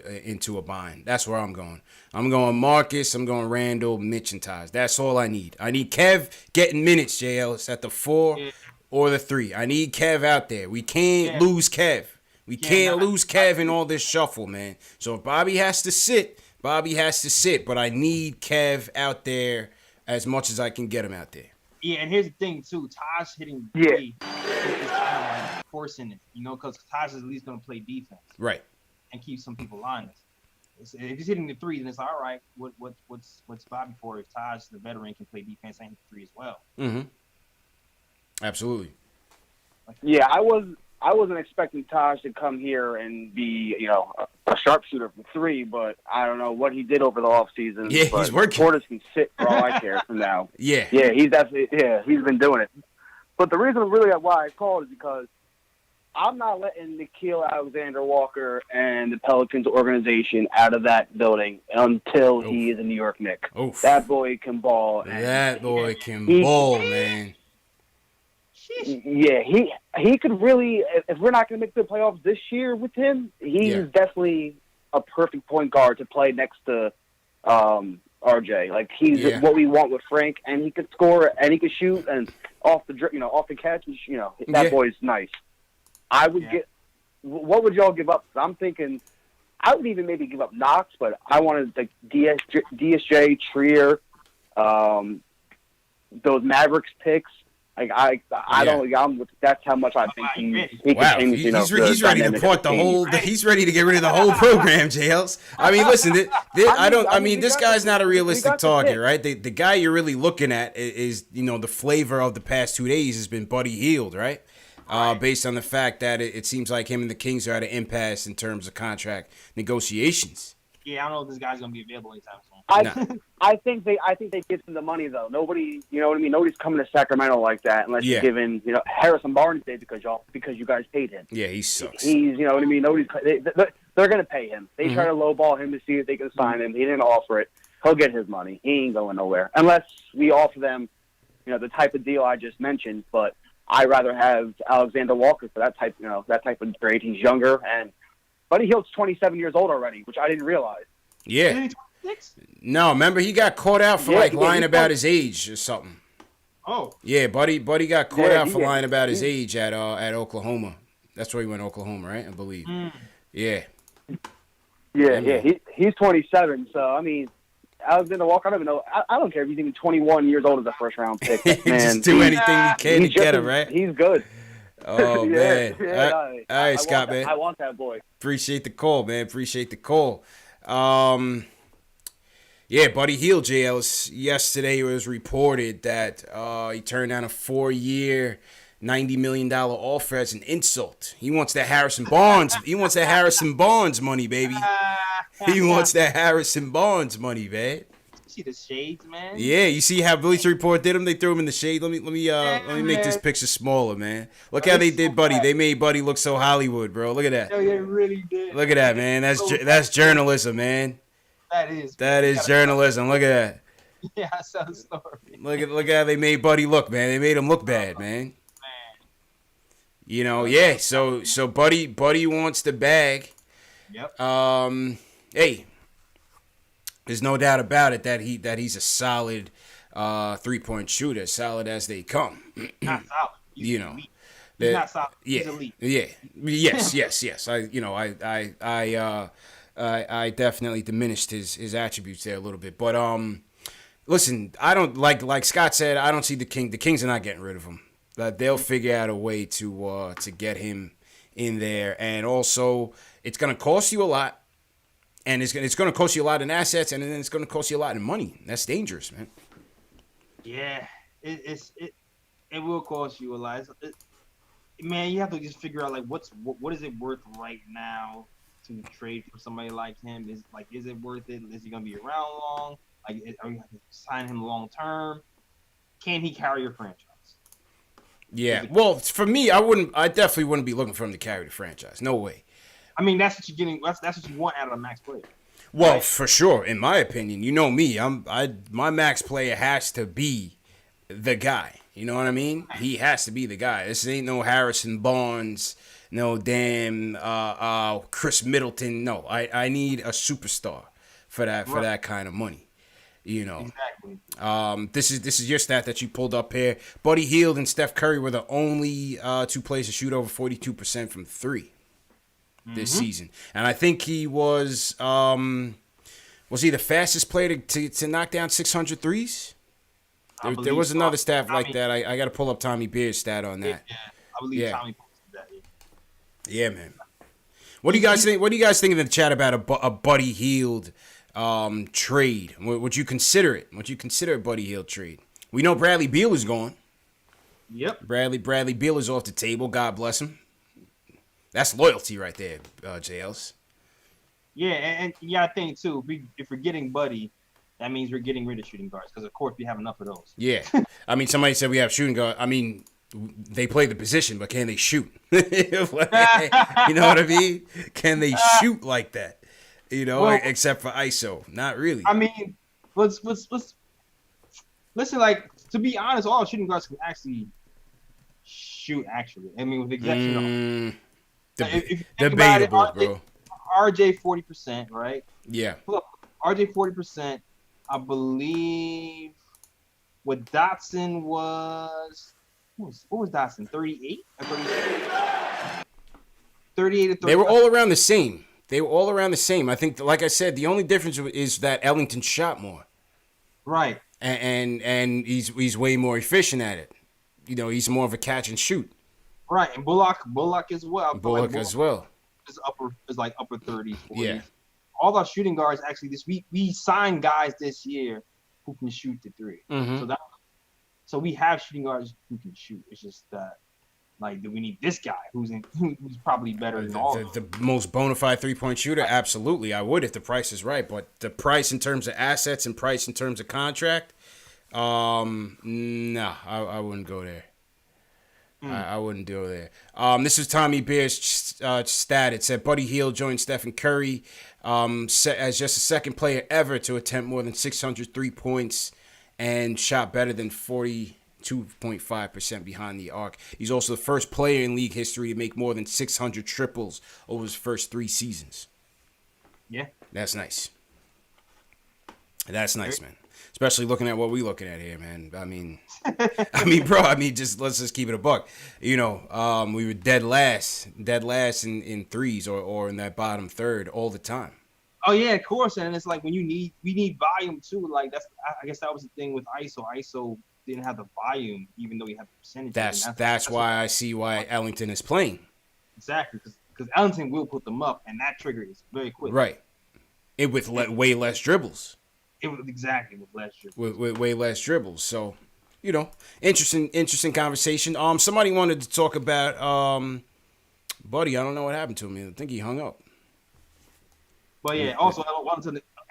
a bind. That's where I'm going. I'm going Marcus. I'm going Randall, Mitch, and Taj. That's all I need. I need Kev getting minutes. JL, it's at the 4 or the 3. I need Kev out there. We can't lose Kev. We can't lose Kev in all this shuffle, man. So if Bobby has to sit, Bobby has to sit. But I need Kev out there as much as I can get him out there. Yeah, and here's the thing, too. Taj hitting 3 is kind of like forcing it, because Taj is at least going to play defense. Right. And keep some people honest. If he's hitting the 3, then it's all right. What's Bobby for if Taj, the veteran, can play defense and hit the 3 as well? Mm-hmm. Absolutely. Yeah, I wasn't expecting Taj to come here and be, a sharpshooter from 3, but I don't know what he did over the offseason. Yeah, he's working. Portis can sit for all I care from now. Yeah, he's been doing it. But the reason really why I called is because I'm not letting Nickeil Alexander-Walker and the Pelicans organization out of that building until he is a New York Knick. Oof. That boy can ball. That boy can ball, man. Yeah, he could really, if we're not going to make the playoffs this year with him, he's definitely a perfect point guard to play next to RJ. Like, he's what we want with Frank, and he could score, and he could shoot, and off the catch, that boy's nice. I would get, what would y'all give up? I'm thinking, I would even maybe give up Knox, but I wanted like DSJ, Trier, those Mavericks picks. Like that's how much I think he can change. He's ready to put the whole. He's ready to get rid of the whole program, JLs. I mean, listen, this guy's not a realistic target, right? The guy you're really looking at is the flavor of the past 2 days has been Buddy Hield, right? Based on the fact that it seems like him and the Kings are at an impasse in terms of contract negotiations. Yeah, I don't know if this guy's gonna be available anytime soon. I think they give him the money though. Nobody, you know what I mean. Nobody's coming to Sacramento like that unless you're giving, Harrison Barnes did because you guys paid him. Yeah, he sucks. He's, you know what I mean. They're gonna pay him. They try to lowball him to see if they can sign him. He didn't offer it. He'll get his money. He ain't going nowhere unless we offer them, the type of deal I just mentioned. But I'd rather have Alexander Walker for that type of trade. He's younger and. Buddy Hield's 27 years old already, which I didn't realize. Yeah. Isn't he 26? No, remember he got caught out for lying about his age or something. Oh. Yeah, Buddy got caught out for lying about his age at Oklahoma. That's where he went to Oklahoma, right? I believe. Yeah. Yeah. He's 27, so I mean, Alexander Walker. I don't even know. I don't care if he's even 21 years old as a first round pick. Man, just do anything he can to get him, right? He's good. Oh, man. All right, Scott, man. I want that boy. Appreciate the call, man. Appreciate the call. Yeah, Buddy Hield, JL, yesterday it was reported that he turned down a 4-year, $90 million offer as an insult. He wants that Harrison Barnes. He wants that Harrison Barnes money, baby. He wants that Harrison Barnes money, man. See the shades, man. Yeah, you see how Bleacher Report did him? They threw him in the shade. Let me make this picture smaller, man. Look how they did Buddy. They made Buddy look so Hollywood, bro. Look at that. Yeah, they really did. Look at that, man. That's journalism, man. That is journalism. Look at that. Yeah, I saw the story. Look how they made Buddy look, man. They made him look bad, man. Yeah. So Buddy wants the bag. Yep. Hey. There's no doubt about it that he's a solid 3-point shooter, solid as they come. Not solid. He's not solid. Yeah, He's elite. Yeah. Yes. I definitely diminished his attributes there a little bit. But listen, I don't like Scott said, I don't see the Kings are not getting rid of him. They'll figure out a way to get him in there, and also it's gonna cost you a lot. And it's going to cost you a lot in assets, and then it's going to cost you a lot in money. That's dangerous, man. Yeah, it will cost you a lot. Man, you have to just figure out like what is it worth right now to trade for somebody like him? Is it worth it? Is he going to be around long? Are you going to sign him long term? Can he carry your franchise? Yeah. Well, for me, I definitely wouldn't be looking for him to carry the franchise. No way. I mean, that's what you're getting. That's what you want out of a max player. Well, right? For sure. In my opinion, you know me. My max player has to be the guy. You know what I mean? He has to be the guy. This ain't no Harrison Barnes, no damn Chris Middleton. No, I need a superstar for that kind of money. Exactly. This is your stat that you pulled up here. Buddy Hield and Steph Curry were the only two players to shoot over 42% from three this season, and I think he was he the fastest player to knock down 600 threes? There was another stat like that. I got to pull up Tommy Beer's stat on that. Yeah, I believe Tommy posted that. Yeah, man. What do you guys think? What do you guys think in the chat about a Buddy Hield trade? Would you consider it? Would you consider a Buddy Hield trade? We know Bradley Beal is gone. Yep. Bradley Beal is off the table. God bless him. That's loyalty right there, JLs. Yeah, and I think too, if we're getting Buddy, that means we're getting rid of shooting guards because, of course, we have enough of those. Yeah. I mean, somebody said we have shooting guards. I mean, they play the position, but can they shoot? You know what I mean? Can they shoot like that? Except for ISO. Not really. I mean, let's listen, like, to be honest, all shooting guards can actually shoot, actually. I mean, with the exception of... Debatable, bro. RJ 40%, right? Yeah. Look, RJ 40%. I believe what Dotson was. What was Dotson? 38 or 36? 38 or 30. They were all around the same. I think, like I said, the only difference is that Ellington shot more. Right. And he's way more efficient at it. He's more of a catch and shoot. Right, and Bullock as well. Bullock as well. Is upper 30s, 40s. Yeah. All our shooting guards actually this week we signed guys this year who can shoot the three. Mm-hmm. So we have shooting guards who can shoot. It's just that Like, do we need this guy who's probably better than all of them? The most bona fide 3-point shooter? Absolutely, I would if the price is right. But the price in terms of assets and price in terms of contract, no, I wouldn't go there. I wouldn't go there. This is Tommy Beer's stat. It said Buddy Hield joined Stephen Curry as just the second player ever to attempt more than 600 3-points and shot better than 42.5% behind the arc. He's also the first player in league history to make more than 600 triples over his first 3 seasons. Yeah. That's nice. That's nice, man. Especially looking at what we're looking at here, man. I mean, bro. Let's just keep it a buck. You know, we were dead last in threes or in that bottom third all the time. Oh yeah, of course. And it's like when we need volume too. Like I guess that was the thing with ISO. ISO didn't have the volume, even though he had the percentage. That's why I see why Ellington is playing. Exactly, because Ellington will put them up, and that trigger is very quick. Right. It with way less dribbles. It was exactly with less dribbles. With way less dribbles. So, you know, interesting conversation. Somebody wanted to talk about Buddy. I don't know what happened to him. I think he hung up. But yeah, also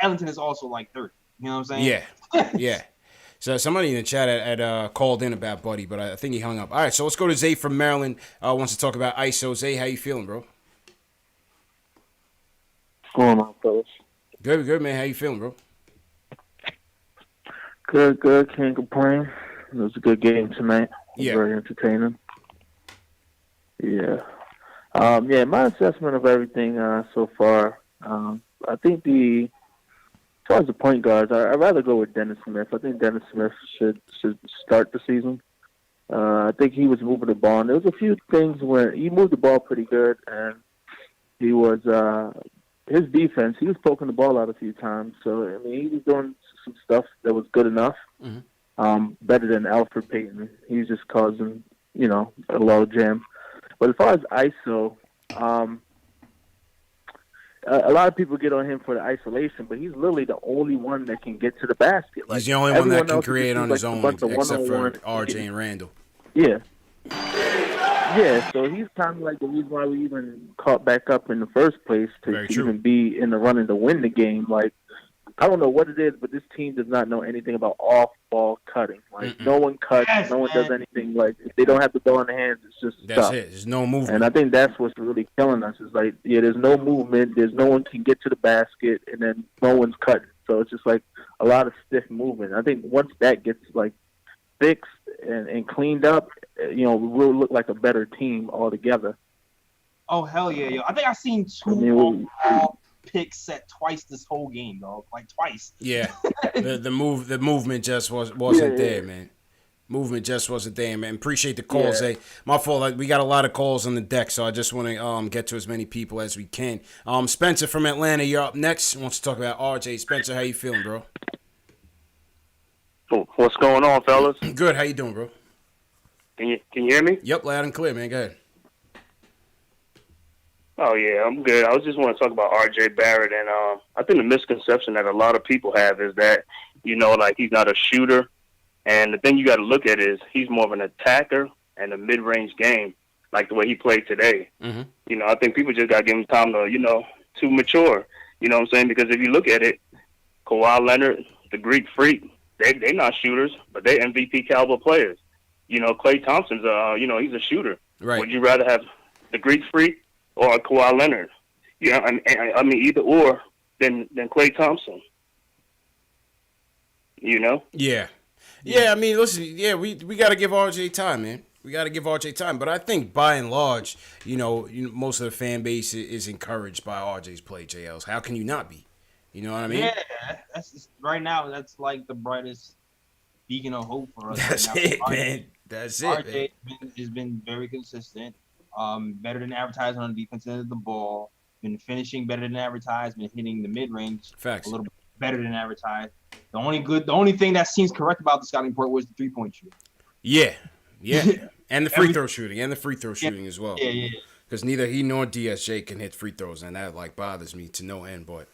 Ellington is also like 30. You know what I'm saying? Yeah, yeah. So somebody in the chat had called in about Buddy, but I think he hung up. All right, so let's go to Zay from Maryland. Wants to talk about ISO. Zay, how you feeling, bro? What's going on, fellas? Good, man. How you feeling, bro? Good. Can't complain. It was a good game tonight. Yeah. Very entertaining. Yeah. My assessment of everything so far, I think as far as the point guards, I'd rather go with Dennis Smith. I think Dennis Smith should start the season. I think he was moving the ball. And there was a few things where he moved the ball pretty good, and he was his defense. He was poking the ball out a few times. So I mean, he was doing some stuff that was good enough. Mm-hmm. Better than Alfred Payton. He's just causing a low jam. But as far as ISO, a lot of people get on him for the isolation, but he's literally the only one that can get to the basket. He's the only one that can create on his own, except for RJ and Randall. Yeah. Yeah, so he's kind of like the reason why we even caught back up in the first place to even be in the running to win the game. Like, I don't know what it is, but this team does not know anything about off-ball cutting. Like, no one cuts, no one does anything. Like, if they don't have the ball in their hands, it's just that's stuff. it. There's no movement. And I think that's what's really killing us. Is like, there's no movement. There's no one can get to the basket, and then no one's cutting. So it's just like a lot of stiff movement. I think once that gets like fixed and cleaned up, we'll look like a better team altogether. Oh hell yeah, yo! I think I've seen two picks set twice this whole game, dog. Like twice. Yeah, the movement just wasn't there, man. Movement just wasn't there, man. Appreciate the calls, Zay. My fault. Like, we got a lot of calls on the deck, so I just want to get to as many people as we can. Spencer from Atlanta, you're up next. Wants to talk about RJ. Spencer, how you feeling, bro? What's going on, fellas? Good. How you doing, bro? Can you hear me? Yep, loud and clear, man. Go ahead. Oh yeah, I'm good. I just want to talk about RJ Barrett, and I think the misconception that a lot of people have is that like he's not a shooter, and the thing you got to look at is he's more of an attacker and a mid-range game, like the way he played today. Mm-hmm. I think people just got to give him time to mature. You know what I'm saying? Because if you look at it, Kawhi Leonard, the Greek Freak, they're not shooters, but they're MVP caliber players. Klay Thompson's he's a shooter. Right. Would you rather have the Greek Freak or Kawhi Leonard? I mean either or than Klay Thompson. Yeah. I mean, listen. Yeah, we got to give RJ time, man. We got to give RJ time. But I think by and large, most of the fan base is encouraged by RJ's play. JLs. How can you not be? You know what I mean? Yeah, that's just, right now. That's like the brightest beacon of hope for us. That's right now. it, man. That's it. RJ has been very consistent. Better than advertised on the defensive end of the ball. Been finishing better than advertised. Been hitting the mid range a little bit better than advertised. The only thing that seems correct about the scouting report was the 3-point shooting. Yeah, and the free throw shooting, as well. Yeah. Because neither he nor DSJ can hit free throws, and that bothers me to no end. But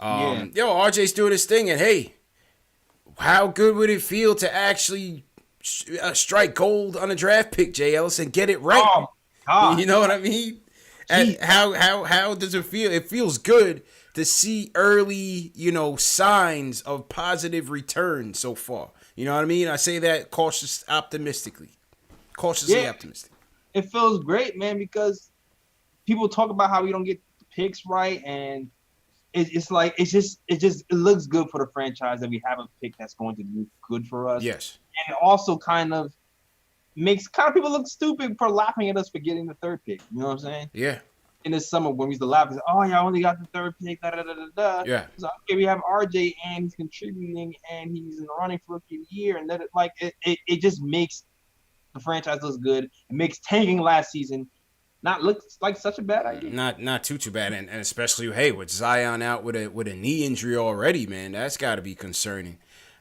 RJ's doing his thing, and hey, how good would it feel to actually strike gold on a draft pick, Jay Ellis, and get it right. Oh, God. You know what I mean? And how does it feel? It feels good to see early, signs of positive return so far. You know what I mean? I say that cautiously optimistic. It feels great, man, because people talk about how we don't get picks right, and it looks good for the franchise that we have a pick that's going to do good for us. Yes. And it also kind of makes people look stupid for laughing at us for getting the third pick. You know what I'm saying? Yeah. In the summer when we used to laugh, oh, y'all only got the third pick, Yeah. So, okay, we have RJ and he's contributing and he's in the running for Rookie of the Year, and it just makes the franchise look good. It makes tanking last season not look like such a bad idea. Not too bad, and especially with Zion out with a knee injury already, man, that's got to be concerning.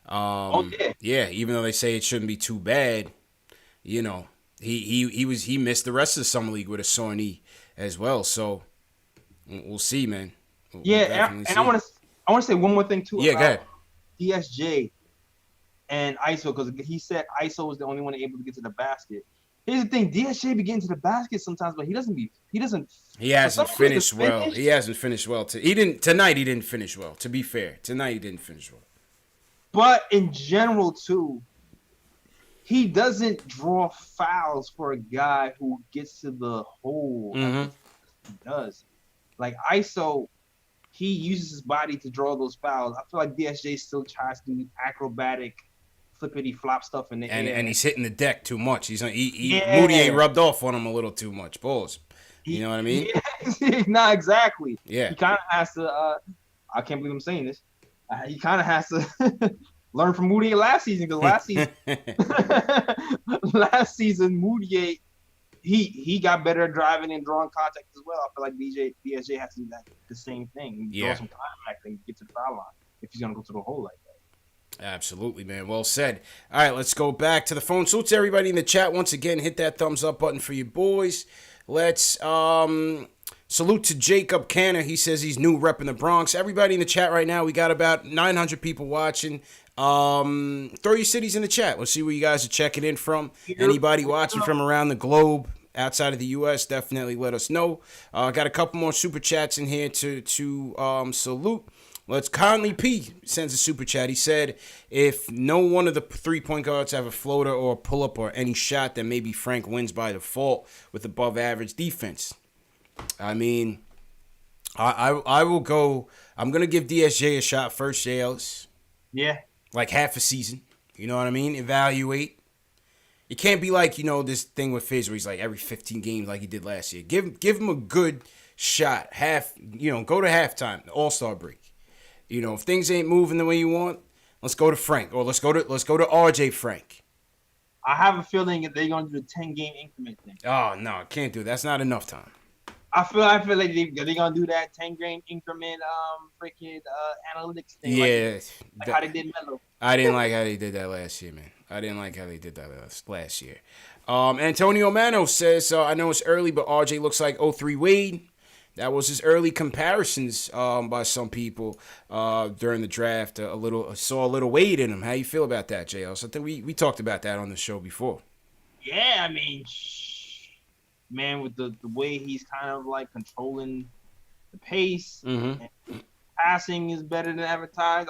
Yeah, even though they say it shouldn't be too bad, he missed the rest of the summer league with a sore knee as well. So we'll see, man. And I want to say one more thing too. Yeah, about go ahead. DSJ and ISO, because he said ISO was the only one able to get to the basket. Here's the thing: DSJ be getting to the basket sometimes, but he doesn't. He hasn't finished well. He hasn't finished well. Tonight. He didn't finish well. To be fair, tonight he didn't finish well. But in general, too, he doesn't draw fouls for a guy who gets to the hole. Mm-hmm. He does. Like ISO, he uses his body to draw those fouls. I feel like DSJ still tries to do acrobatic, flippity flop stuff in the air. And he's hitting the deck too much. Moutier rubbed off on him a little too much. Balls. You know what I mean? Not exactly. Yeah. He kind of has to. I can't believe I'm saying this. He kind of has to learn from Moutier last season, because last season Moutier he got better at driving and drawing contact as well. I feel like DSJ has to do the same thing. Draw some contact and get to the foul line if he's gonna go to the hole like that. Absolutely, man. Well said. All right, let's go back to the phone. Salute to everybody in the chat once again. Hit that thumbs up button for you boys. Let's salute to Jacob Canner. He says he's new rep in the Bronx. Everybody in the chat right now, we got about 900 people watching. Throw your cities in the chat. Let's see where you guys are checking in from. Anybody watching from around the globe, outside of the U.S., definitely let us know. Got a couple more super chats in here to salute. Let's Conley P sends a super chat. He said, if no one of the 3-point guards have a floater or a pull-up or any shot, then maybe Frank wins by default with above average defense. I mean, I will go. I'm going to give DSJ a shot first, Jay Ellis. Yeah. Like half a season. You know what I mean? Evaluate. It can't be like, this thing with Fizz where he's like every 15 games like he did last year. Give him a good shot. Go to halftime, the All-Star break. If things ain't moving the way you want, let's go to Frank, or let's go to RJ Frank. I have a feeling that they're gonna do the 10-game increment thing. Oh no, can't do that. That's not enough time. I feel like they're gonna do that 10-game increment analytics thing. Yeah, like how they did Melo. I didn't like how they did that last year, man. Last year. Antonio Mano says, I know it's early, but RJ looks like 03 Wade. That was his early comparisons by some people during the draft. Saw a little Wade in him. How you feel about that, JL? So I think we talked about that on the show before. Yeah, I mean, man, with the way he's kind of like controlling the pace, and passing is better than advertised.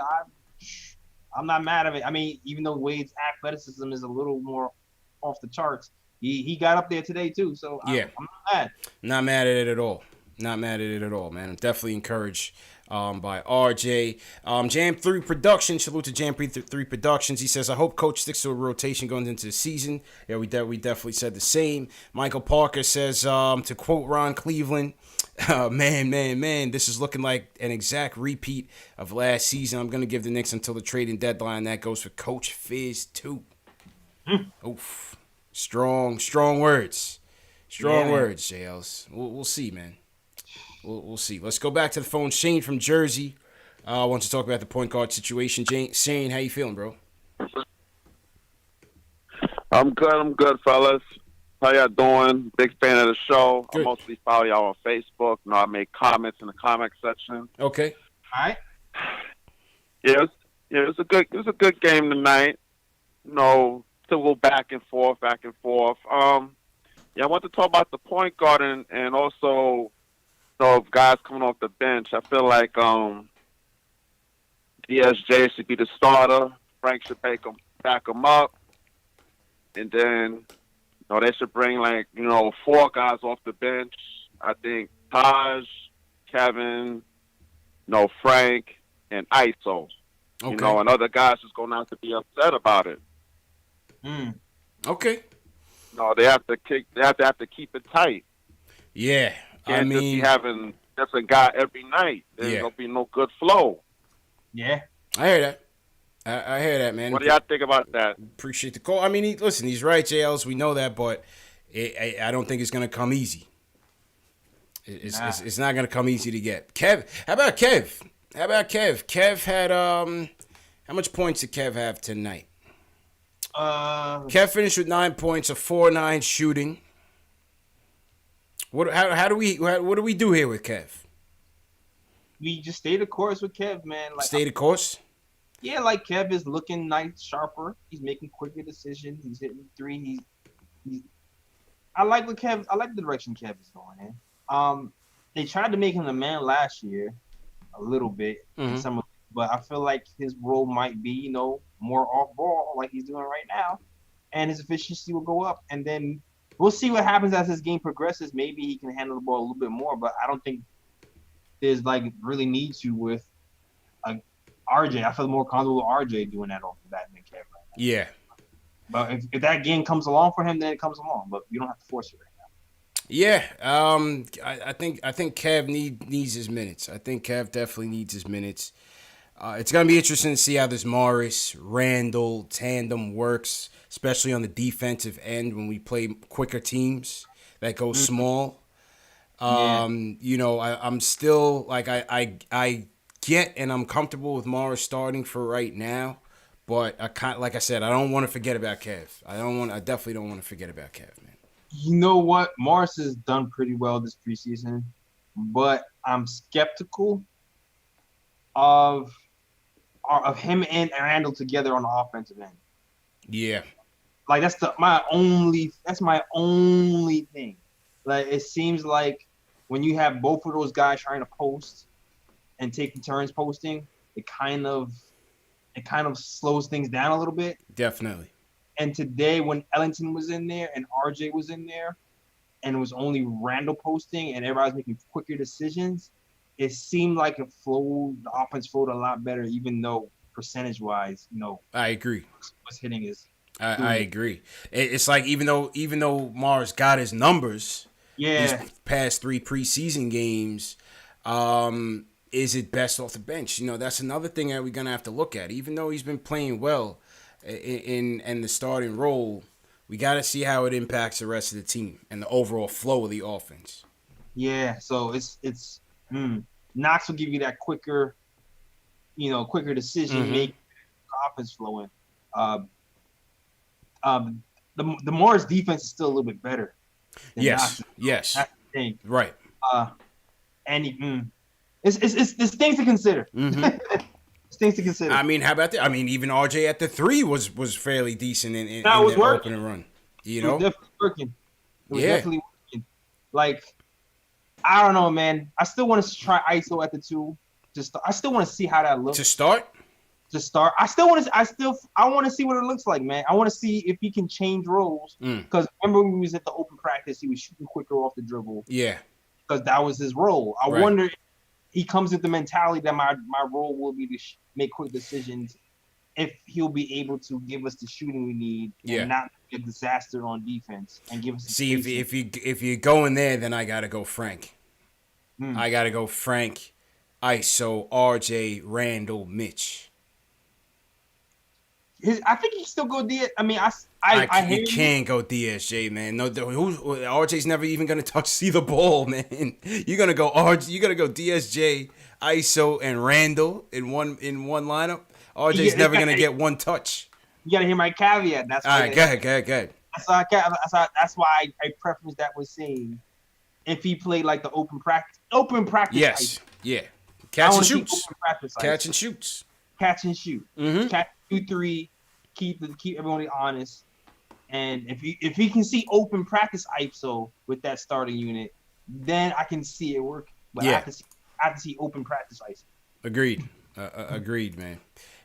I'm not mad at it. I mean, even though Wade's athleticism is a little more off the charts, he got up there today too. So yeah, I'm not mad. Not mad at it at all. Not mad at it at all, man. I'm definitely encouraged by RJ. Jam 3 Productions. Salute to Jam 3 Productions. He says, I hope Coach sticks to a rotation going into the season. Yeah, we definitely said the same. Michael Parker says, to quote Ron Cleveland, man, this is looking like an exact repeat of last season. I'm going to give the Knicks until the trading deadline. That goes for Coach Fizz, too. Oof. Strong words. Strong words, JLs. We'll see, man. We'll see. Let's go back to the phone. Shane from Jersey wants to talk about the point guard situation. Shane, how you feeling, bro? I'm good, fellas. How y'all doing? Big fan of the show. Good. I mostly follow y'all on Facebook. I make comments in the comment section. Okay. All right. Yeah, it was a good game tonight. to go back and forth. Yeah, I want to talk about the point guard and also, guys coming off the bench. I feel like DSJ should be the starter. Frank should back him up, and then they should bring 4 guys off the bench. I think Taj, Kevin, Frank, and ISO. Okay. And other guys is going to have to be upset about it. Okay. No, they have to keep it tight. Yeah, Can't just be having just a guy every night. There's gonna be no good flow. Yeah, I hear that. I hear that, man. What do y'all think about that? Appreciate the call. I mean, he's right, JLs. We know that, but I don't think it's gonna come easy. It's not gonna come easy to get. Kev, how about Kev? Kev had how much points did Kev have tonight? Kev finished with 9 points, a 4-9 shooting. What do we do here with Kev? We just stay the course with Kev, man. Stay the course? Yeah, Kev is looking nice, sharper. He's making quicker decisions. He's hitting 3. I like the direction Kev is going in. They tried to make him the man last year, a little bit. But I feel like his role might be, more off ball like he's doing right now, and his efficiency will go up. And then we'll see what happens as his game progresses. Maybe he can handle the ball a little bit more, but I don't think there's really need to with RJ. I feel more comfortable with RJ doing that off the bat than Kev right now. Yeah. But if that game comes along for him, then it comes along. But you don't have to force it right now. Yeah. I think Kev needs his minutes. I think Kev definitely needs his minutes. It's going to be interesting to see how this Morris-Randall tandem works, especially on the defensive end when we play quicker teams that go small. I'm still I get and I'm comfortable with Morris starting for right now, but like I said, I don't want to forget about Kev. I definitely don't want to forget about Kev, man. You know what? Morris has done pretty well this preseason, but I'm skeptical of him and Randall together on the offensive end. Yeah. That's my only thing. It seems like when you have both of those guys trying to post and taking turns posting, it kind of slows things down a little bit. Definitely. And today when Ellington was in there and RJ was in there and it was only Randall posting and everybody was making quicker decisions, it seemed like the offense flowed a lot better, even though percentage-wise, I agree. What's hitting is. I agree. It's like even though Morris got his numbers, these past 3 preseason games, is it best off the bench? That's another thing that we're gonna have to look at. Even though he's been playing well in the starting role, we got to see how it impacts the rest of the team and the overall flow of the offense. Yeah, so it's. Knox will give you that quicker decision making, offense flowing. The Morris defense is still a little bit better. Yes. That's the thing. Right. And it's things to consider. It's things to consider. I mean, how about that? I mean, even RJ at the 3 was fairly decent in the opening run. It was definitely working. Definitely working. I don't know, man. I still want to try ISO at the 2. I still want to see how that looks. To start. I want to see what it looks like, man. I want to see if he can change roles. Because remember when he was at the open practice, he was shooting quicker off the dribble. Yeah. Because that was his role. I wonder if he comes with the mentality that my role will be to make quick decisions. If he'll be able to give us the shooting we need and not be a disaster on defense and give us. See, if you go in there, then I gotta go Frank. I gotta go Frank, ISO, RJ, Randall, Mitch. I think he can still go DS. I mean, he can't go DSJ, man. No, RJ's never even gonna see the ball, man. You're gonna go DSJ, ISO, and Randall in one lineup. RJ's never gonna get one touch. You gotta hear my caveat. That's all right. Go ahead. That's why I preference that with saying if he played like the open practice. Yes. Type. Yeah. Catch and shoots. Catch and shoot. 2-3. Keep everybody honest. And if he can see open practice ISO with that starting unit, then I can see it work. But I have to see open practice ISO. Agreed. Agreed, man.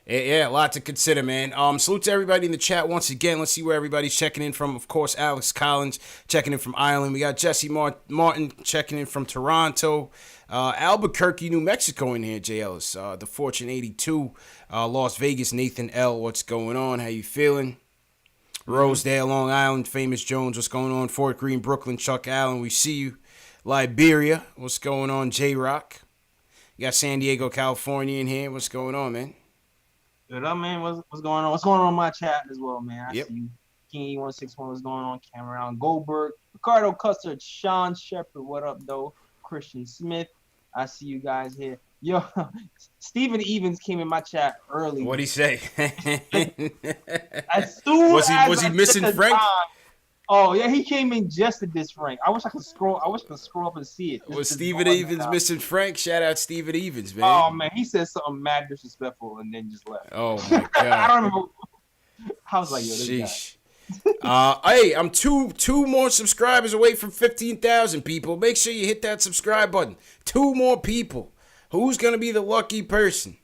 Yeah, a lot to consider, man. Salute to everybody in the chat once again. Let's see where everybody's checking in from. Of course, Alex Collins checking in from Ireland. We got Jesse Martin checking in from Toronto. Albuquerque, New Mexico in here, J. Ellis. The Fortune 82. Las Vegas, Nathan L. What's going on? How you feeling? Rosedale, Long Island, Famous Jones. What's going on? Fort Greene, Brooklyn, Chuck Allen. We see you. Liberia. What's going on? J-Rock. You got San Diego, California in here. What's going on, man? Good up, man. What's going on? What's going on in my chat as well, man? I see you. King E161, what's going on? Cameron Goldberg, Ricardo Custard, Sean Shepard, what up, though? Christian Smith, I see you guys here. Yo, Stephen Evans came in my chat early. What'd he say? As soon was he missing Frank? Oh yeah, he came in just to diss Frank. I wish I could scroll up and see it. Was Stephen Evans missing Frank? Shout out Stephen Evans, man. Oh man, he said something mad disrespectful and then just left. Oh my god. I don't remember. I was like, yo, this guy. Hey, I'm two more subscribers away from 15,000 people. Make sure you hit that subscribe button. 2 more people. Who's gonna be the lucky person?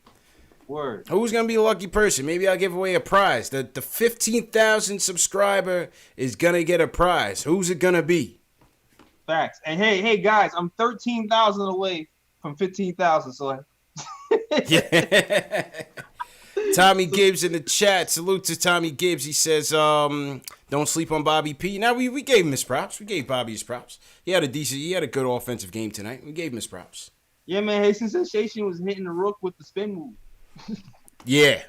Word. Who's gonna be a lucky person? Maybe I'll give away a prize. The 15,000 subscriber is gonna get a prize. Who's it gonna be? Facts. And hey guys, I'm 13,000 away from 15,000. So yeah. Tommy Gibbs in the chat. Salute to Tommy Gibbs. He says, "Don't sleep on Bobby P." Now we gave him his props. We gave Bobby his props. He had a good offensive game tonight. We gave him his props. Yeah, man. Hasten Sensation was hitting the rook with the spin move. Yeah.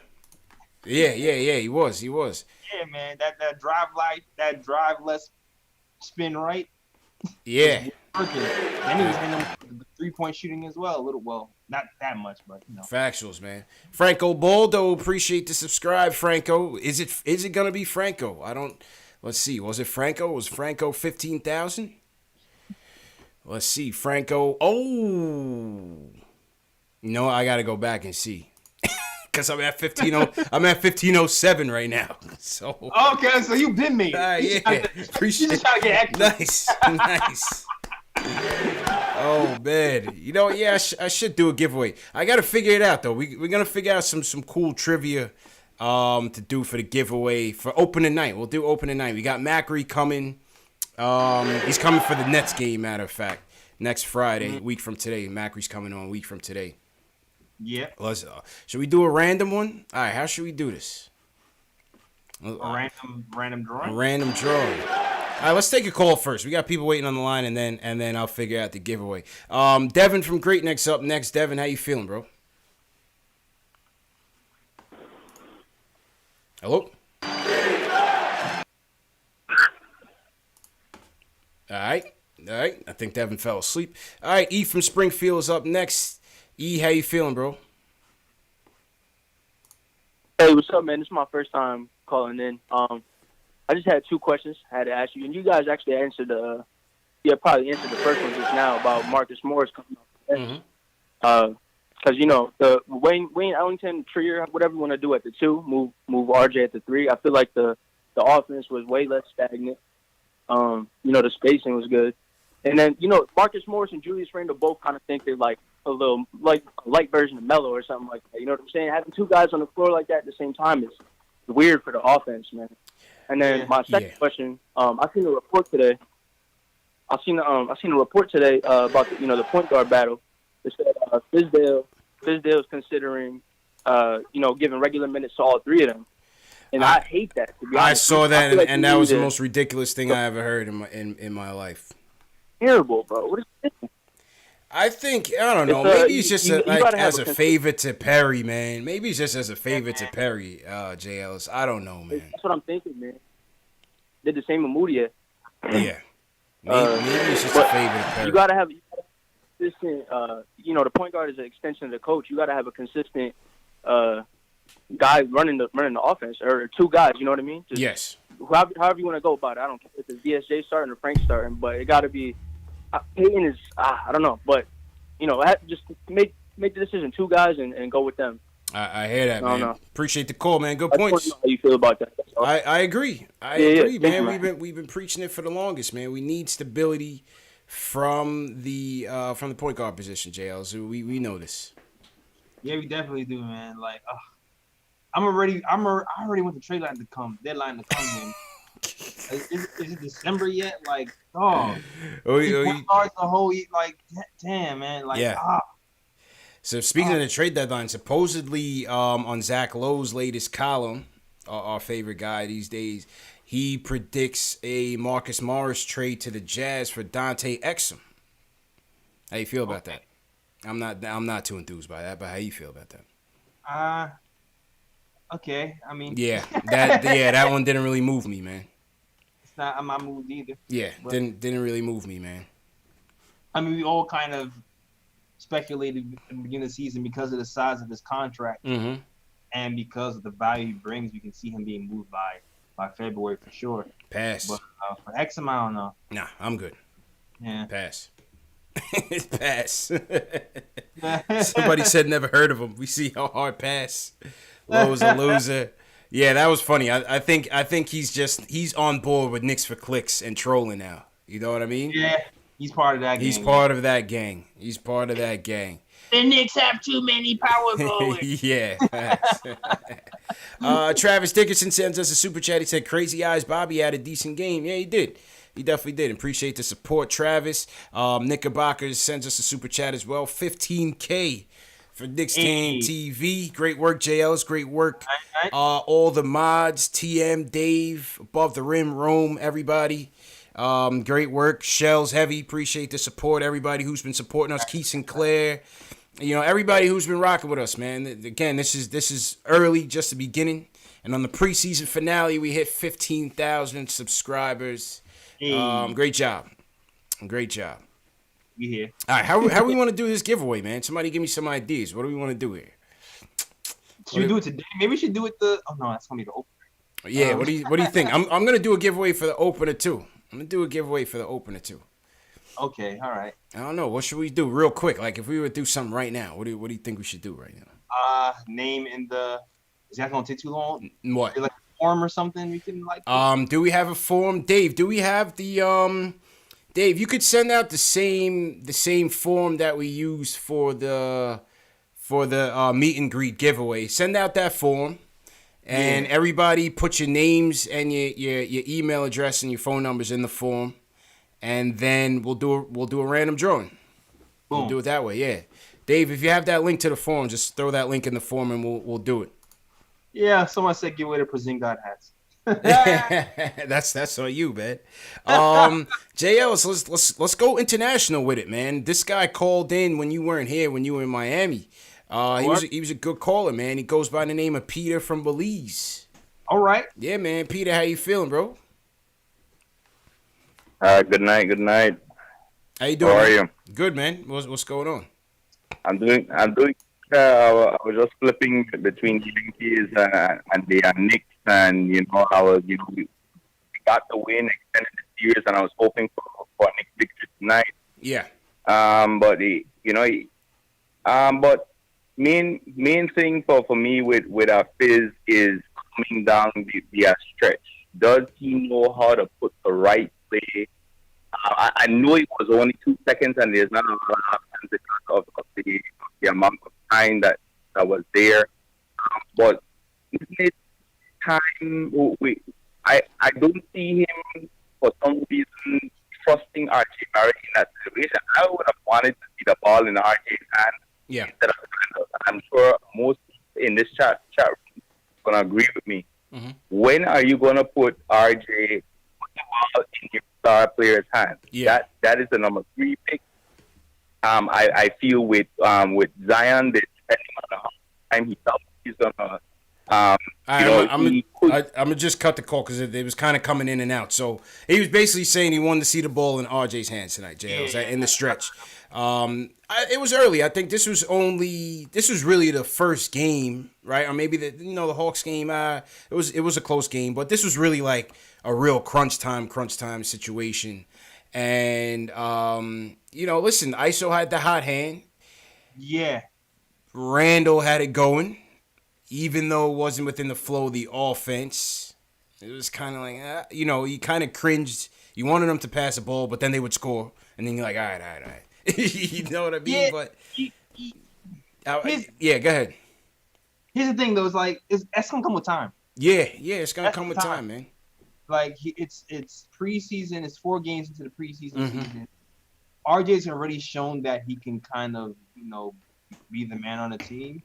He was. Yeah, man. That drive less spin right. Yeah. And he was hitting the 3-point shooting as well. Not that much, but you know. Factuals, man. Franco Baldo, appreciate the subscribe. Franco, is it gonna be Franco? Let's see. Was it Franco? Was Franco 15,000? Let's see. Franco. Oh. No, I gotta go back and see. Because I'm at 1507 right now. So okay, so you've been me. Yeah, appreciate it. Trying to get nice. Oh man, I should do a giveaway. I gotta figure it out though. We're gonna figure out some cool trivia to do for the giveaway for opening night. We'll do opening night. We got Macri coming. He's coming for the Nets game. Matter of fact, next Friday, week from today. Macri's coming on a week from today. Yeah. Should we do a random one? All right. How should we do this? A random drawing. A random drawing. All right. Let's take a call first. We got people waiting on the line, and then I'll figure out the giveaway. Devin from Great Neck's up next. Devin, how you feeling, bro? Hello. All right. I think Devin fell asleep. All right. E from Springfield is up next. E, how you feeling, bro? Hey, what's up, man? This is my first time calling in. I just had 2 questions I had to ask you, and you guys actually answered probably answered the first one just now about Marcus Morris coming up. Because the Wayne Ellington, Trier, whatever you want to do at the 2, move RJ at the 3. I feel like the offense was way less stagnant. The spacing was good, and then Marcus Morris and Julius Randle both kind of think they're like a little like a light version of Melo or something like that. You know what I'm saying? Having 2 guys on the floor like that at the same time is weird for the offense, man. And then my second question, I seen a report today. I seen a report today about the point guard battle. It said Fizdale's considering giving regular minutes to all 3 of them. And I hate that, to be honest. I saw that, and that was the most ridiculous thing I ever heard in my life. Terrible, bro. What is this? I don't know. Maybe he's just as a favor to Perry, man. Maybe he's just as a favor to Perry, J. Ellis. I don't know, man. That's what I'm thinking, man. Did the same with Moody. Yeah. Maybe it's just a favor to Perry. You gotta have consistent. The point guard is an extension of the coach. You gotta have a consistent guy running the offense, or 2 guys. You know what I mean? Yes. However you want to go about it. I don't care if it's DSJ starting or Frank starting, but it got to be. Peyton is I don't know, but just make the decision. 2 guys and go with them. I hear that, man. Appreciate the call, man. Good points. How you feel about that? I agree. I agree, man. We've been preaching it for the longest, man. We need stability from the point guard position, JL. So we know this. Yeah, we definitely do, man. Like, I already want the deadline to come in. Is it December yet? Like, point guards the whole like, damn, man. Like, yeah. So speaking of the trade deadline, supposedly on Zach Lowe's latest column, our favorite guy these days, he predicts a Marcus Morris trade to the Jazz for Dante Exum. How you feel about that? I'm not too enthused by that, but how you feel about that? Okay. I mean, that one didn't really move me, man. I'm not moved either. Yeah, but didn't really move me, man. I mean, we all kind of speculated at the beginning of the season because of the size of his contract, and because of the value he brings, we can see him being moved by February for sure. Pass. But for Exum, I don't know. Nah, I'm good. Yeah. Pass. Pass. Somebody said never heard of him. We see how hard pass. Lowe's a loser. Yeah, that was funny. I think he's on board with Knicks for clicks and trolling now. You know what I mean? Yeah, he's part of that gang. He's part of that gang. He's part of that gang. The Knicks have too many power forwards. Yeah. Travis Dickerson sends us a super chat. He said, "Crazy Eyes Bobby had a decent game." Yeah, he did. He definitely did. Appreciate the support, Travis. Knickerbocker sends us a super chat as well. $15K for Knicks Game TV. Great work, JL's. Great work. All the mods, TM, Dave, Above the Rim, Rome, everybody. Great work. Shells Heavy. Appreciate the support. Everybody who's been supporting us. Keith Sinclair. You know, everybody who's been rocking with us, man. Again, this is early, just the beginning. And on the preseason finale, we hit 15,000 subscribers. Great job. Great job. You here. All right, how we want to do this giveaway, man? Somebody give me some ideas. What do we want to do here? Should we do it today? Maybe we should do it oh no, that's gonna be the opener. Yeah, what do you think? I'm gonna do a giveaway for the opener too. Okay, all right. I don't know. What should we do real quick? Like if we would do something right now, what do you think we should do right now? Name in the. Is that gonna take too long? What? Like a form or something we can like. Do we have a form, Dave? Do we have the Dave? You could send out the same form that we used for the meet and greet giveaway. Send out that form. And everybody put your names and your email address and your phone numbers in the form, and then we'll do a random drawing. Boom. We'll do it that way, yeah. Dave, if you have that link to the form, just throw that link in the form and we'll do it. Yeah, someone said give away the Brazilian hats. That's on you, man. JL, let's go international with it, man. This guy called in when you weren't here, when you were in Miami. He was a good caller, man. He goes by the name of Peter from Belize. All right. Yeah, man. Peter, how you feeling, bro? Good night. How you doing? How are you? Good, man. What's going on? I'm doing. I was just flipping between the Yankees and the Knicks, and we got the win, extended the series, and I was hoping for a Knicks victory tonight. Yeah. But main thing for me with Fizz is coming down the stretch. Does he know how to put the right play? I know it was only 2 seconds, and there's not a lot of the amount of time that was there. But isn't it time? I don't see him for some reason trusting RJ Barrett in that situation. I would have wanted to see the ball in RJ's hand. Yeah. Instead of, I'm sure most people in this chat room are going to agree with me. Mm-hmm. When are you going to put RJ the ball in your star player's hands? Yeah. That is the number 3 pick. I feel with Zion, that depending on how time he's going to. I'm gonna just cut the call because it was kind of coming in and out. So he was basically saying he wanted to see the ball in RJ's hands tonight, JL, in the stretch. It was early. I think this was really the first game, right? Or maybe the Hawks game. It was a close game, but this was really like a real crunch time situation. And listen, ISO had the hot hand. Yeah. Randall had it going. Even though it wasn't within the flow of the offense, It was kind of like, you kind of cringed. You wanted them to pass the ball, but then they would score, and then you're like, all right. You know what I mean? Yeah, but yeah, go ahead. Here's the thing, though. It's like that's gonna come with time. Yeah, it's gonna come with time, man. Like it's preseason. It's 4 games into the preseason season. RJ's already shown that he can kind of be the man on the team.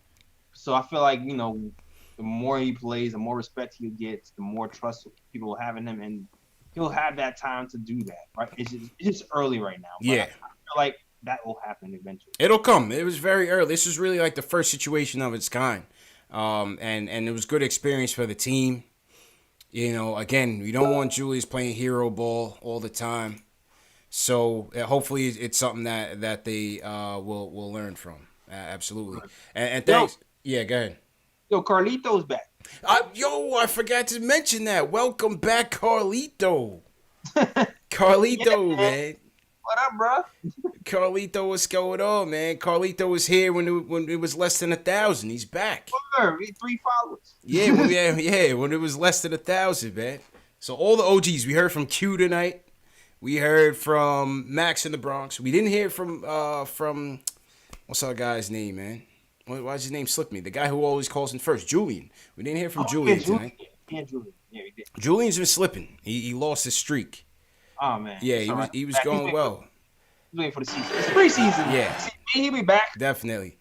So I feel like the more he plays, the more respect he gets, the more trust people will have in him, and he'll have that time to do that. Right? It's just early right now. But yeah, I feel like that will happen eventually. It'll come. It was very early. This is really like the first situation of its kind. And it was good experience for the team. Again, we don't want Julius playing hero ball all the time. So hopefully it's something that they will learn from. Absolutely. And thanks. Yeah, go ahead. Yo, Carlito's back. I forgot to mention that. Welcome back, Carlito. Carlito, yeah, man. What up, bro? Carlito, what's going on, man? Carlito was here when it was less than 1,000. He's back. 3 followers. Yeah, when it was less than 1,000, man. So all the OGs, we heard from Q tonight. We heard from Max in the Bronx. We didn't hear from what's our guy's name, man? Why's his name slip me? The guy who always calls in first, Julian. We didn't hear from Julian tonight. Yeah, Julian. Yeah, we did. Julian's been slipping. He lost his streak. Oh man. Yeah, he was going well. He's waiting for the season. It's preseason. Yeah. He'll be back. Definitely.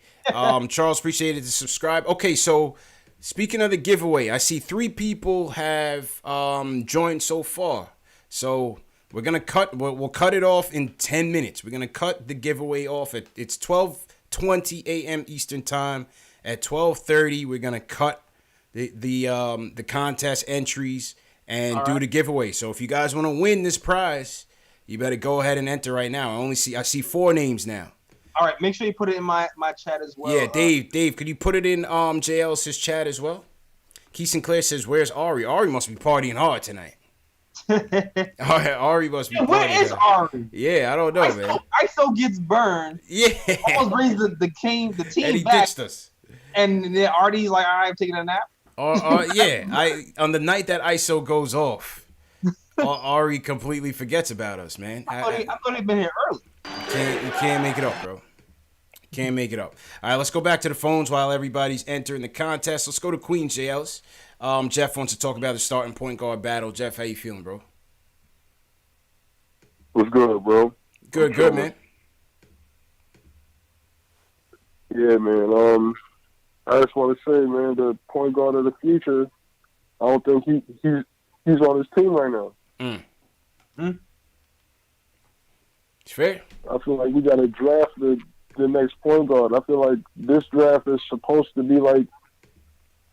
Charles, appreciate it to subscribe. Okay, so speaking of the giveaway, I see 3 people have joined so far. So we're gonna we'll cut it off in 10 minutes. We're gonna cut the giveaway off it's 12:20 a.m. Eastern time. At 12:30, we're gonna cut the contest entries and do the giveaway. So if you guys want to win this prize, you better go ahead and enter right now. I see 4 names now. All right, make sure you put it in my chat as well. Yeah, Dave, could you put it in JL's chat as well? Keith Sinclair says, "Where's Ari? Ari must be partying hard tonight." Ari must be partying. Where is Ari? Yeah, I don't know, man. ISO gets burned. Yeah, almost brings the team and he back. ditched us. And then Artie's like, "All right, I'm taking a nap." Yeah, on the night that ISO goes off, Ari completely forgets about us, man. I thought he'd been here early. You can't make it up, bro. Can't make it up. All right, let's go back to the phones while everybody's entering the contest. Let's go to Queens, JLs. Jeff wants to talk about the starting point guard battle. Jeff, how you feeling, bro? What's good, bro? Good, man. Yeah, man. I just want to say, man, the point guard of the future, I don't think he's on his team right now. It's fair. I feel like we got to draft the next point guard. I feel like this draft is supposed to be like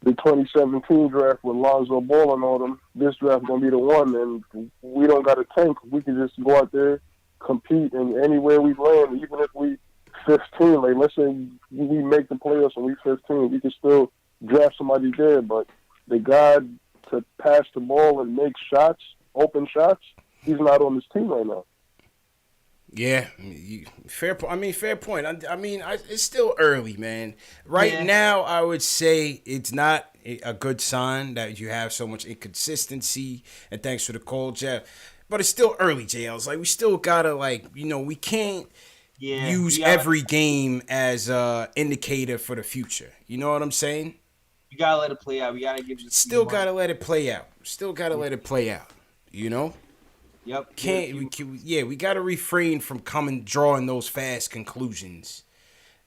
the 2017 draft with Lonzo Ball and all them. This draft going to be the one, and we don't got to tank. We can just go out there, compete, and anywhere we land, even if we 15, like let's say we make the playoffs and we 15, we can still draft somebody there. But the guy to pass the ball and make shots, open shots, he's not on this team right now. Yeah, fair point. Fair point. It's still early, man. Right now, I would say it's not a good sign that you have so much inconsistency. And thanks for the call, Jeff. But it's still early, JLs. Like, we still gotta, we can't use every game as a indicator for the future. You know what I'm saying? You gotta let it play out. We gotta give it. Still gotta let it play out. You know. Yep. We got to refrain from drawing those fast conclusions.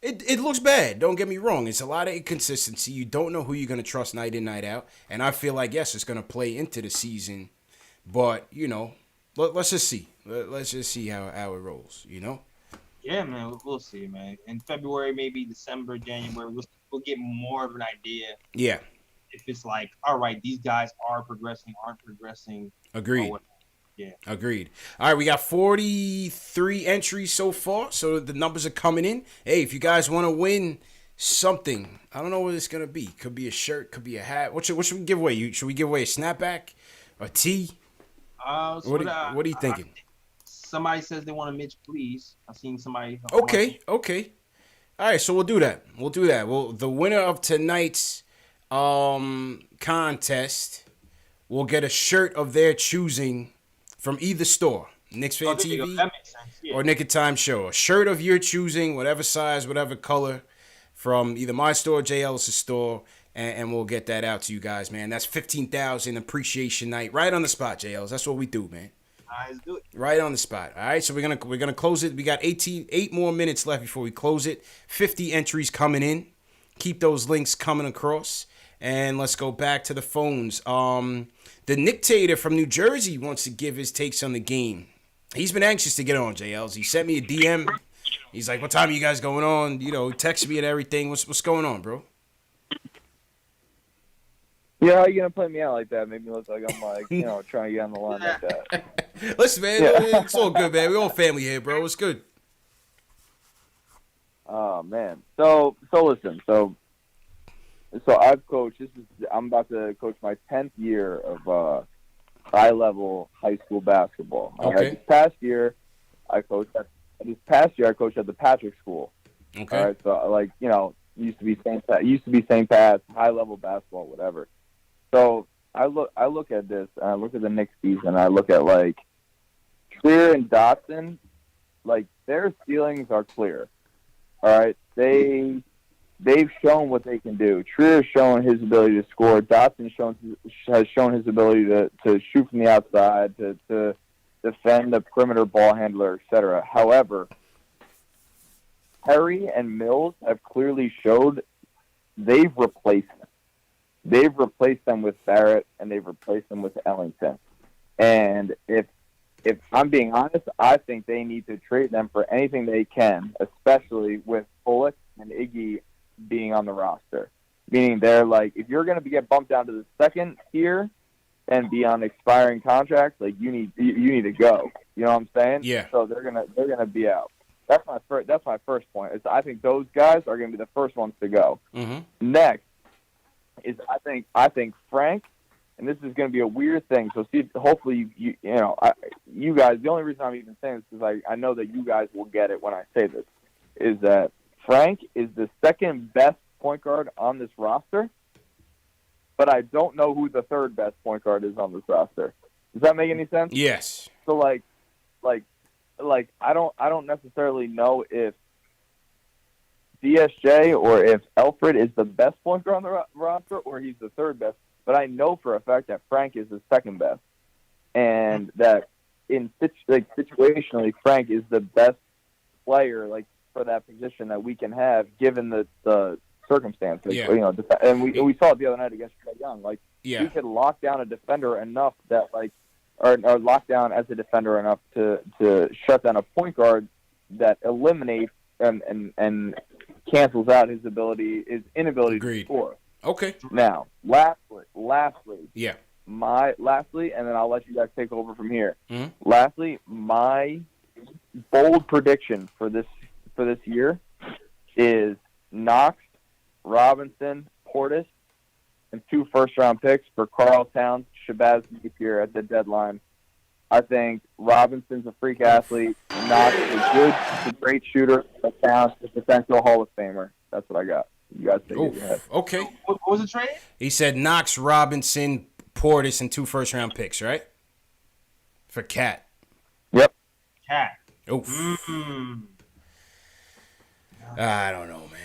It looks bad. Don't get me wrong. It's a lot of inconsistency. You don't know who you're going to trust night in, night out. And I feel like, yes, it's going to play into the season. But, let's just see. Let's just see how it rolls, Yeah, man. We'll see, man. In February, maybe December, January, we'll get more of an idea. Yeah. If it's like, all right, these guys are progressing, aren't progressing. Agreed. Yeah. Agreed. All right, we got 43 entries so far, so the numbers are coming in. Hey, if you guys want to win something, I don't know what it's going to be. Could be a shirt, could be a hat. What should we give away? Should we give away a snapback, a tee? What are you thinking? Somebody says they want a Mitch, please. I've seen somebody. Okay. All right, so we'll do that. Well, the winner of tonight's contest will get a shirt of their choosing from either store, Knicks Fan TV That makes sense. Yeah. or Nick of Time Show. A shirt of your choosing, whatever size, whatever color, from either my store, Jay Ellis' store, and we'll get that out to you guys, man. That's 15,000 appreciation night, right on the spot, Jay Ellis. That's what we do, man. All right, let's do it. Right on the spot. All right, so we're gonna close it. We got 8 more minutes left before we close it. 50 entries coming in. Keep those links coming across. And let's go back to the phones. The Nictator from New Jersey wants to give his takes on the game. He's been anxious to get on, JLs. He sent me a DM. He's like, what time are you guys going on? You know, text me and everything. What's going on, bro? Yeah, how you going to play me out like that? Make me look like I'm like, trying to get on the line like that. Listen, man, it's all good, man. We're all family here, bro. It's good. Oh, man. So listen. So I've coached. I'm about to coach my 10th year of high-level high school basketball. Okay. All right, this past year, I coached at the Patrick School. Okay. All right, so used to be St. Pat's, high-level basketball, whatever. So I look at this, and I look at the Knicks season, and I look at Trier and Dotson, their ceilings are clear. All right, they've shown what they can do. Trier's shown his ability to score. Dotson has shown his ability to shoot from the outside, to defend the perimeter ball handler, etc. However, Perry and Mills have clearly showed they've replaced them. They've replaced them with Barrett, and they've replaced them with Ellington. And if I'm being honest, I think they need to trade them for anything they can, especially with Bullock and Iggy being on the roster. Meaning they're if you're going to get bumped down to the second tier and be on expiring contracts, you need to go. You know what I'm saying? Yeah. So they're gonna be out. That's my first point. Is I think those guys are going to be the first ones to go. Mm-hmm. Next is I think Frank, and this is going to be a weird thing. So see, hopefully you guys. The only reason I'm even saying this is I know that you guys will get it when I say this. Is that Frank is the second best point guard on this roster, but I don't know who the third best point guard is on this roster. Does that make any sense? Yes. So I don't necessarily know if DSJ or if Alfred is the best point guard on the roster or he's the third best, but I know for a fact that Frank is the second best, and that situationally Frank is the best player for that position that we can have given the circumstances. Yeah. And we saw it the other night against Trae Young. Yeah. We could lock down a defender enough that or lock down as a defender enough to shut down a point guard that eliminates and cancels out his inability to score. Okay. Now, lastly. Yeah. Lastly, and then I'll let you guys take over from here. Mm-hmm. Lastly, my bold prediction for this year is Knox, Robinson, Portis, and 2 first-round picks for Karl Towns, Shabazz Napier at the deadline. I think Robinson's a freak athlete. Knox is good. He's a great shooter. But Towns is a potential Hall of Famer. That's what I got. You guys take it ahead. Okay. What was the trade? He said Knox, Robinson, Portis, and 2 first-round picks, right? For Cat. Yep. Cat. Oof. Mm-hmm. I don't know, man.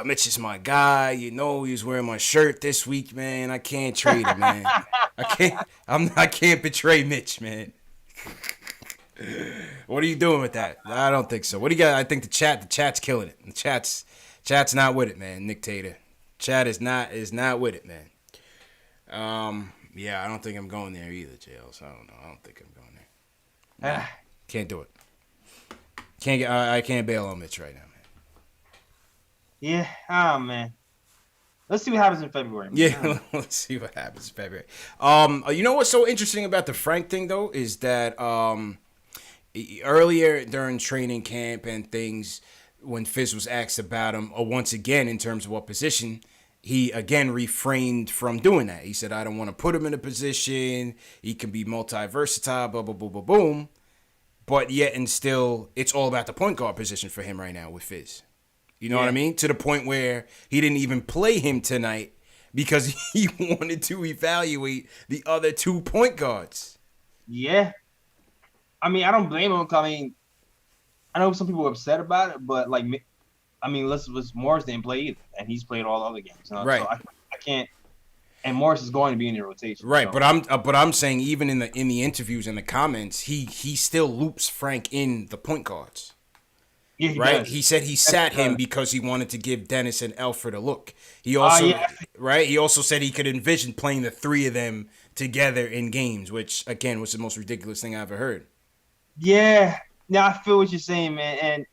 Mitch is my guy. He was wearing my shirt this week, man. I can't trade him, man. I can't betray Mitch, man. What are you doing with that? I don't think so. What do you got? I think the chat's killing it. The chat's not with it, man. Nick Tater. Chat is not with it, man. Yeah, I don't think I'm going there either, JL. So I don't know. I don't think I'm going there. Nah, can't do it. I can't bail on Mitch right now, man. Yeah, man. Let's see what happens in February. Yeah, let's see what happens in February. You know what's so interesting about the Frank thing though is that earlier during training camp and things, when Fizz was asked about him, or once again in terms of what position, he again refrained from doing that. He said, "I don't want to put him in a position. He can be multi-versatile, blah blah blah blah boom." But yet and still, it's all about the point guard position for him right now with Fizz. You know what I mean? To the point where he didn't even play him tonight because he wanted to evaluate the other 2 point guards. Yeah. I mean, I don't blame him. I mean, I know some people are upset about it, but like, I mean, Morris didn't play either, and he's played all the other games. Right. So I can't. And Morris is going to be in the rotation. Right, so. but I'm saying even in the interviews and the comments, he still loops Frank in the point guards. Yeah, he right. does. He said he sat him because he wanted to give Dennis and Alfred a look. He also right. He also said he could envision playing the 3 of them together in games, which again was the most ridiculous thing I ever heard. Yeah. Now I feel what you're saying, man, and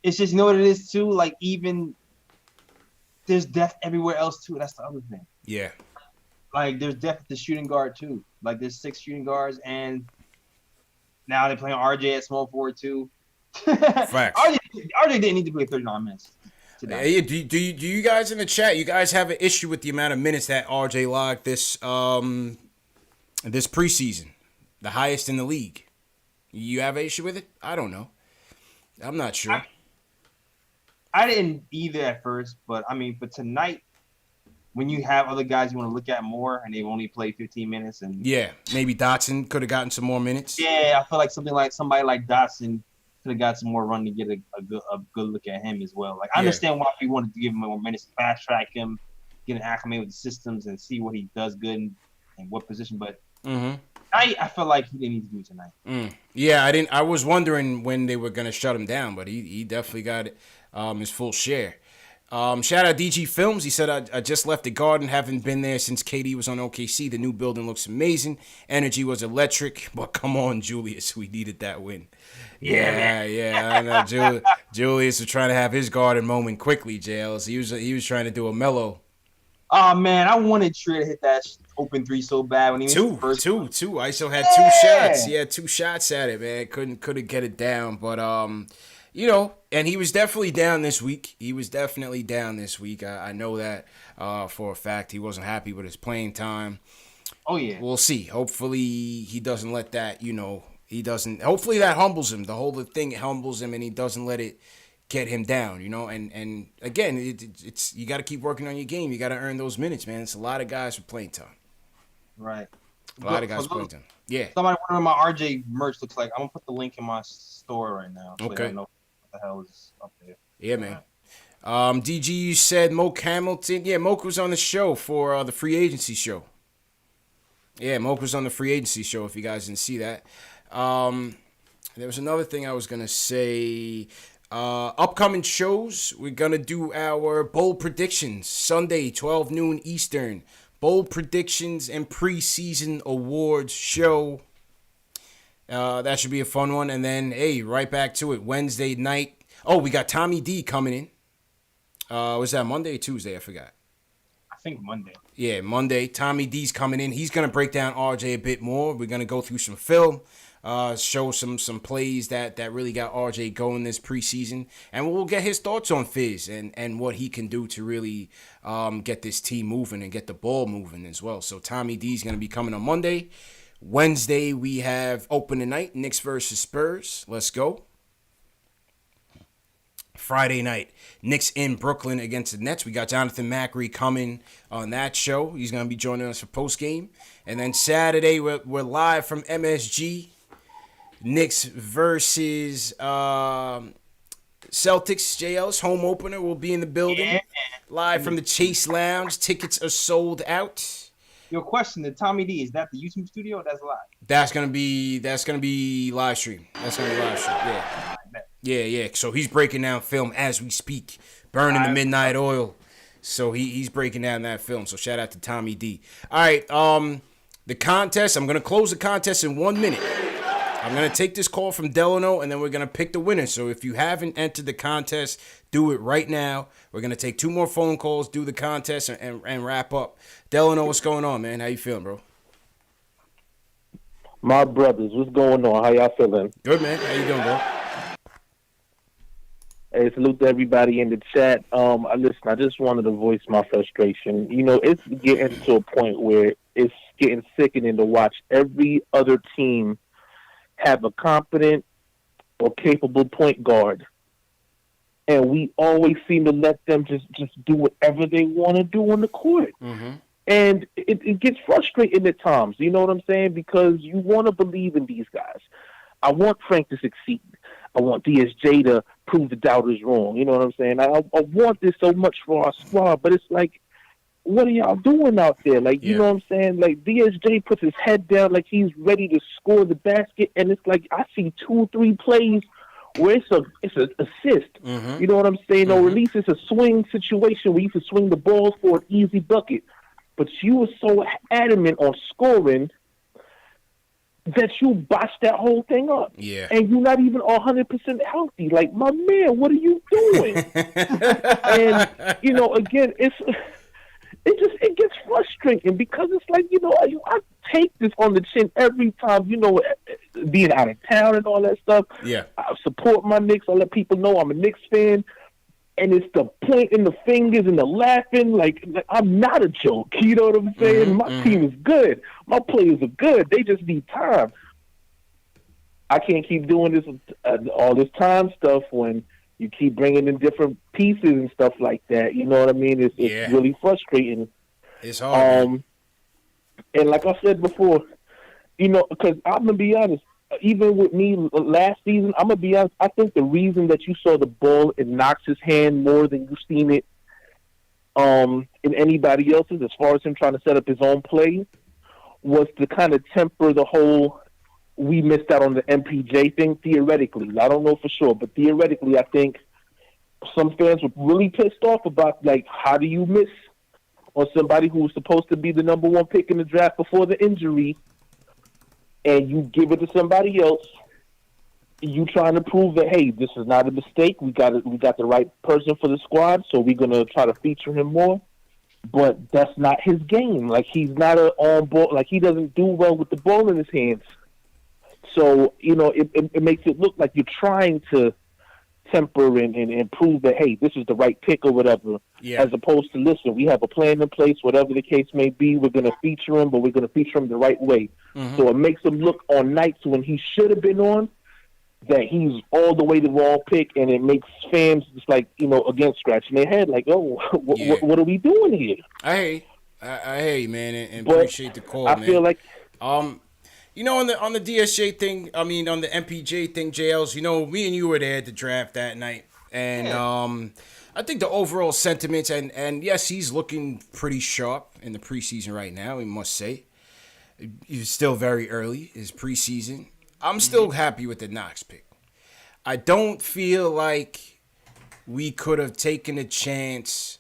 it's just, you know what it is too. Like, even there's depth everywhere else too. That's the other thing. Yeah. Like, there's depth at the shooting guard too. Like, there's 6 shooting guards, and now they're playing RJ at small forward too. Facts. RJ didn't need to play 39 minutes today. Yeah, do you guys in the chat? You guys have an issue with the amount of minutes that RJ logged this preseason, the highest in the league? You have an issue with it? I don't know. I'm not sure. I didn't either at first, but I mean, for tonight, when you have other guys you want to look at more and they've only played 15 minutes, and yeah, maybe Dotson could have gotten some more minutes. Yeah, I feel like somebody like Dotson could have got some more run to get a good look at him as well. Like, I understand why we wanted to give him more minutes, fast track him, get an acclimate with the systems, and see what he does good in what position. But I feel like he didn't need to do it tonight. Yeah, I was wondering when they were gonna shut him down, but he definitely got his full share. Shout out DG Films. He said, I just left the Garden, haven't been there since KD was on OKC. The new building looks amazing. Energy was electric, but come on, Julius, we needed that win. Yeah, I know. Julius was trying to have his Garden moment quickly, Jails. He was trying to do a mellow. Oh man, I wanted Trier to hit that open 3 so bad when he two. ISO had 2 shots. He had 2 shots at it, man. Couldn't get it down, but you know, and he was definitely down this week. I know that for a fact. He wasn't happy with his playing time. Oh, yeah. We'll see. Hopefully he doesn't let that, hopefully that humbles him. The whole thing humbles him and he doesn't let it get him down, And again, it's you got to keep working on your game. You got to earn those minutes, man. It's a lot of guys for playing time. Right. A lot of guys playing time. Yeah. Somebody wondering what my RJ merch looks like. I'm going to put the link in my store right now. So okay. I know what the hell is up there. Yeah, man. DG, you said Moke Hamilton. Yeah, Moke was on the show for the free agency show. Yeah, Moke was on the free agency show, if you guys didn't see that. There was another thing I was going to say. Upcoming shows, we're going to do our bold predictions. Sunday, 12 noon Eastern. Bold predictions and preseason awards show. That should be a fun one. And then, hey, right back to it. Wednesday night. Oh, we got Tommy D coming in. Was that Monday or Tuesday? I forgot. I think Monday. Yeah, Monday. Tommy D's coming in. He's going to break down RJ a bit more. We're going to go through some film. Show some plays that really got RJ going this preseason. And we'll get his thoughts on Fizz and what he can do to really get this team moving and get the ball moving as well. So Tommy D's going to be coming on Monday. Wednesday, we have opening night, Knicks versus Spurs. Let's go. Friday night, Knicks in Brooklyn against the Nets. We got Jonathan Macri coming on that show. He's going to be joining us for postgame. And then Saturday, we're live from MSG. Knicks versus Celtics. JL's home opener will be in the building. Yeah. Live from the Chase Lounge. Tickets are sold out. Your question to Tommy D, is that the YouTube studio or that's live? That's gonna be live stream. Yeah. So he's breaking down film as we speak, burning the midnight oil. So he's breaking down that film. So shout out to Tommy D. All right, the contest. I'm gonna close the contest in 1 minute. I'm going to take this call from Delano, and then we're going to pick the winner. So if you haven't entered the contest, do it right now. We're going to take 2 more phone calls, do the contest, and wrap up. Delano, what's going on, man? How you feeling, bro? My brothers, what's going on? How y'all feeling? Good, man. How you doing, bro? Hey, salute to everybody in the chat. I just wanted to voice my frustration. It's getting to a point where it's getting sickening to watch every other team have a competent or capable point guard. and we always seem to let them just do whatever they want to do on the court. Mm-hmm. And it gets frustrating at times, you know what I'm saying? Because you want to believe in these guys. I want Frank to succeed. I want DSJ to prove the doubters wrong. You know what I'm saying? I want this so much for our squad, but it's like, what are y'all doing out there? Like, you know what I'm saying? Like, DSJ puts his head down like he's ready to score the basket, and it's like I see 2-3 plays where it's an assist. Mm-hmm. You know what I'm saying? Or at least it's a swing situation where you can swing the ball for an easy bucket. But you were so adamant on scoring that you botched that whole thing up. Yeah. And you're not even 100% healthy. Like, my man, what are you doing? And, you know, again, it gets frustrating because it's like, you know, I take this on the chin every time, you know, being out of town and all that stuff. Yeah. I support my Knicks. I let people know I'm a Knicks fan. And it's the pointing the fingers and the laughing. Like I'm not a joke. You know what I'm saying? My team is good. My players are good. They just need time. I can't keep doing this all this time stuff when you keep bringing in different pieces and stuff like that. You know what I mean? It's really frustrating. It's hard. And like I said before, you know, because I'm gonna be honest. Even with me last season, I'm going to be honest, I think the reason that you saw the ball in Knox's hand more than you've seen it in anybody else's, as far as him trying to set up his own play, was to kind of temper the whole we missed out on the MPJ thing theoretically. I don't know for sure, but theoretically I think some fans were really pissed off about, like, how do you miss on somebody who was supposed to be the number one pick in the draft before the injury, and you give it to somebody else, you trying to prove that, hey, this is not a mistake. We got the right person for the squad, so we're gonna try to feature him more. But that's not his game. Like, he's not an on ball. Like, he doesn't do well with the ball in his hands. So, you know, it makes it look like you're trying to temper and prove that, hey, this is the right pick or whatever, as opposed to, listen, we have a plan in place, whatever the case may be, we're going to feature him, but we're going to feature him the right way. So it makes him look on nights when he should have been on that he's all the way the wrong pick, and it makes fans just like, you know, again, scratching their head like, oh, what are we doing here? I hear you, man, and appreciate the call, man. I feel like... You know, on the DSJ thing, I mean, on the MPJ thing, JLs, you know, me and you were there at the draft that night. And I think the overall sentiments, and yes, he's looking pretty sharp in the preseason right now, we must say. He's still very early, his preseason. I'm still happy with the Knox pick. I don't feel like we could have taken a chance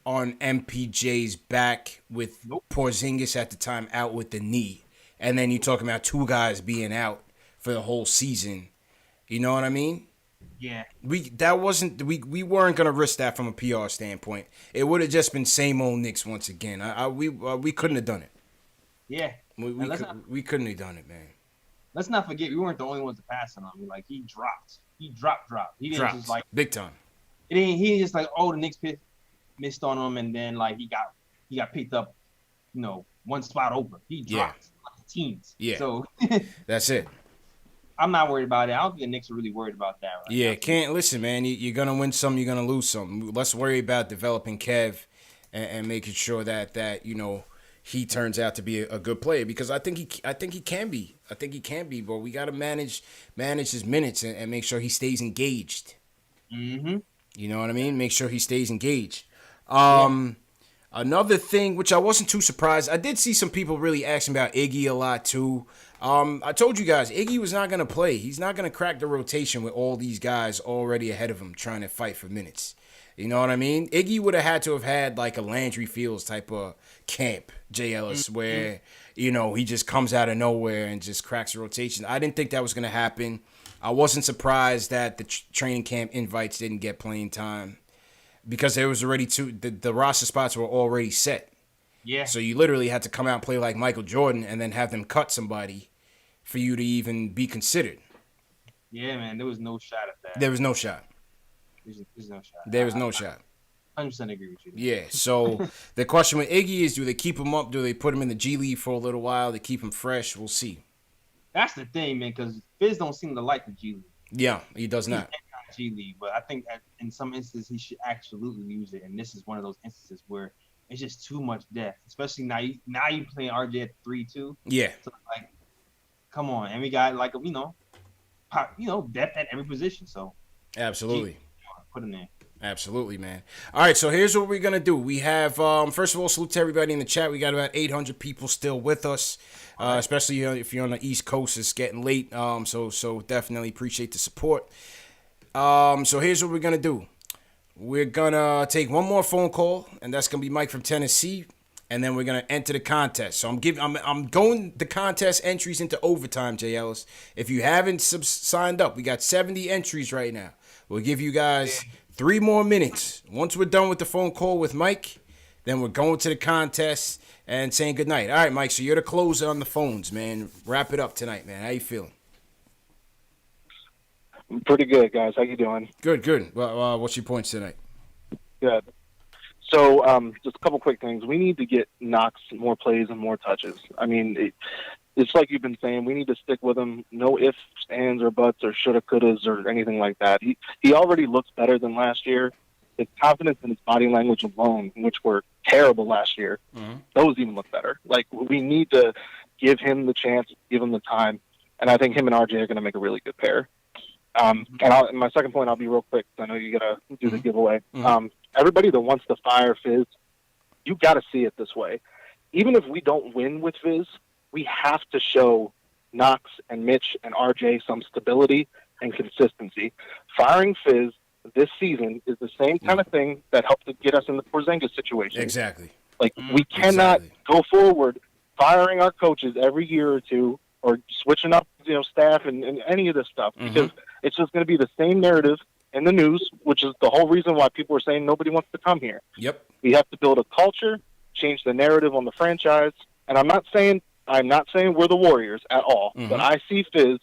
on MPJ's back with Porzingis at the time out with the knee. And then you're talking about two guys being out for the whole season. You know what I mean? Yeah. We weren't gonna risk that from a PR standpoint. It would have just been same old Knicks once again. We couldn't have done it. Yeah. We couldn't have done it, man. Let's not forget we weren't the only ones to pass on him. Like, he dropped. He dropped. He didn't just like big time. He didn't just like, oh, the Knicks missed on him, and then like he got picked up, you know, one spot over. He dropped. Teams. Yeah. So that's it. I'm not worried about it. I don't think the Knicks are really worried about that right now. Can't listen, man. You're gonna win some, you're gonna lose some. Let's worry about developing Kev and making sure that you know he turns out to be a good player, because I think he can be. But we gotta manage his minutes and make sure he stays engaged. Mm-hmm. You know what I mean? Make sure he stays engaged. Another thing, which I wasn't too surprised, I did see some people really asking about Iggy a lot too. I told you guys, Iggy was not going to play. He's not going to crack the rotation with all these guys already ahead of him trying to fight for minutes. You know what I mean? Iggy would have had to have had like a Landry Fields type of camp, J. Ellis, where, you know, he just comes out of nowhere and just cracks the rotation. I didn't think that was going to happen. I wasn't surprised that the training camp invites didn't get playing time, because there was already the roster spots were already set. Yeah. So you literally had to come out and play like Michael Jordan and then have them cut somebody for you to even be considered. Yeah, man. There was no shot at that. There was no shot. There's no shot. There was no shot. 100% agree with you. Yeah. So the question with Iggy is, do they keep him up? Do they put him in the G League for a little while to keep him fresh? We'll see. That's the thing, man, because Fizz don't seem to like the G League. Yeah, he does not. G League, but I think in some instances he should absolutely use it. And this is one of those instances where it's just too much depth, especially now you playing RJ at 3-2. Yeah. So like, come on, and we got like depth at every position. So absolutely, put him there. Absolutely, man. All right, so here's what we're gonna do. We have first of all, salute to everybody in the chat. We got about 800 people still with us, especially if you're on the East Coast. It's getting late, so definitely appreciate the support. So here's what we're gonna do. We're gonna take one more phone call, and that's gonna be Mike from Tennessee, and then we're gonna enter the contest. So I'm going the contest entries into overtime, Jay Ellis. If you haven't signed up, we got 70 entries right now. We'll give you guys 3 more minutes. Once we're done with the phone call with Mike, then we're going to the contest and saying goodnight. All right, Mike, so you're the closer on the phones, man. Wrap it up tonight, man. How you feeling? Pretty good, guys. How you doing? Good. Well, what's your points tonight? Good. So, just a couple quick things. We need to get Knox more plays and more touches. I mean, it's like you've been saying. We need to stick with him. No ifs, ands, or buts, or shoulda, couldas, or anything like that. He already looks better than last year. His confidence in his body language alone, which were terrible last year, those even look better. Like, we need to give him the chance, give him the time, and I think him and RJ are going to make a really good pair. And my second point, I'll be real quick, because I know you got to do the giveaway. Everybody that wants to fire Fizz, you got to see it this way. Even if we don't win with Fizz, we have to show Knox and Mitch and RJ some stability and consistency. Firing Fizz this season is the same kind of thing that helped to get us in the Porzingis situation. Exactly. Like, we cannot go forward firing our coaches every year or two or switching up, staff and any of this stuff, because it's just going to be the same narrative in the news, which is the whole reason why people are saying nobody wants to come here. Yep. We have to build a culture, change the narrative on the franchise, and I'm not saying we're the Warriors at all, but I see Fizz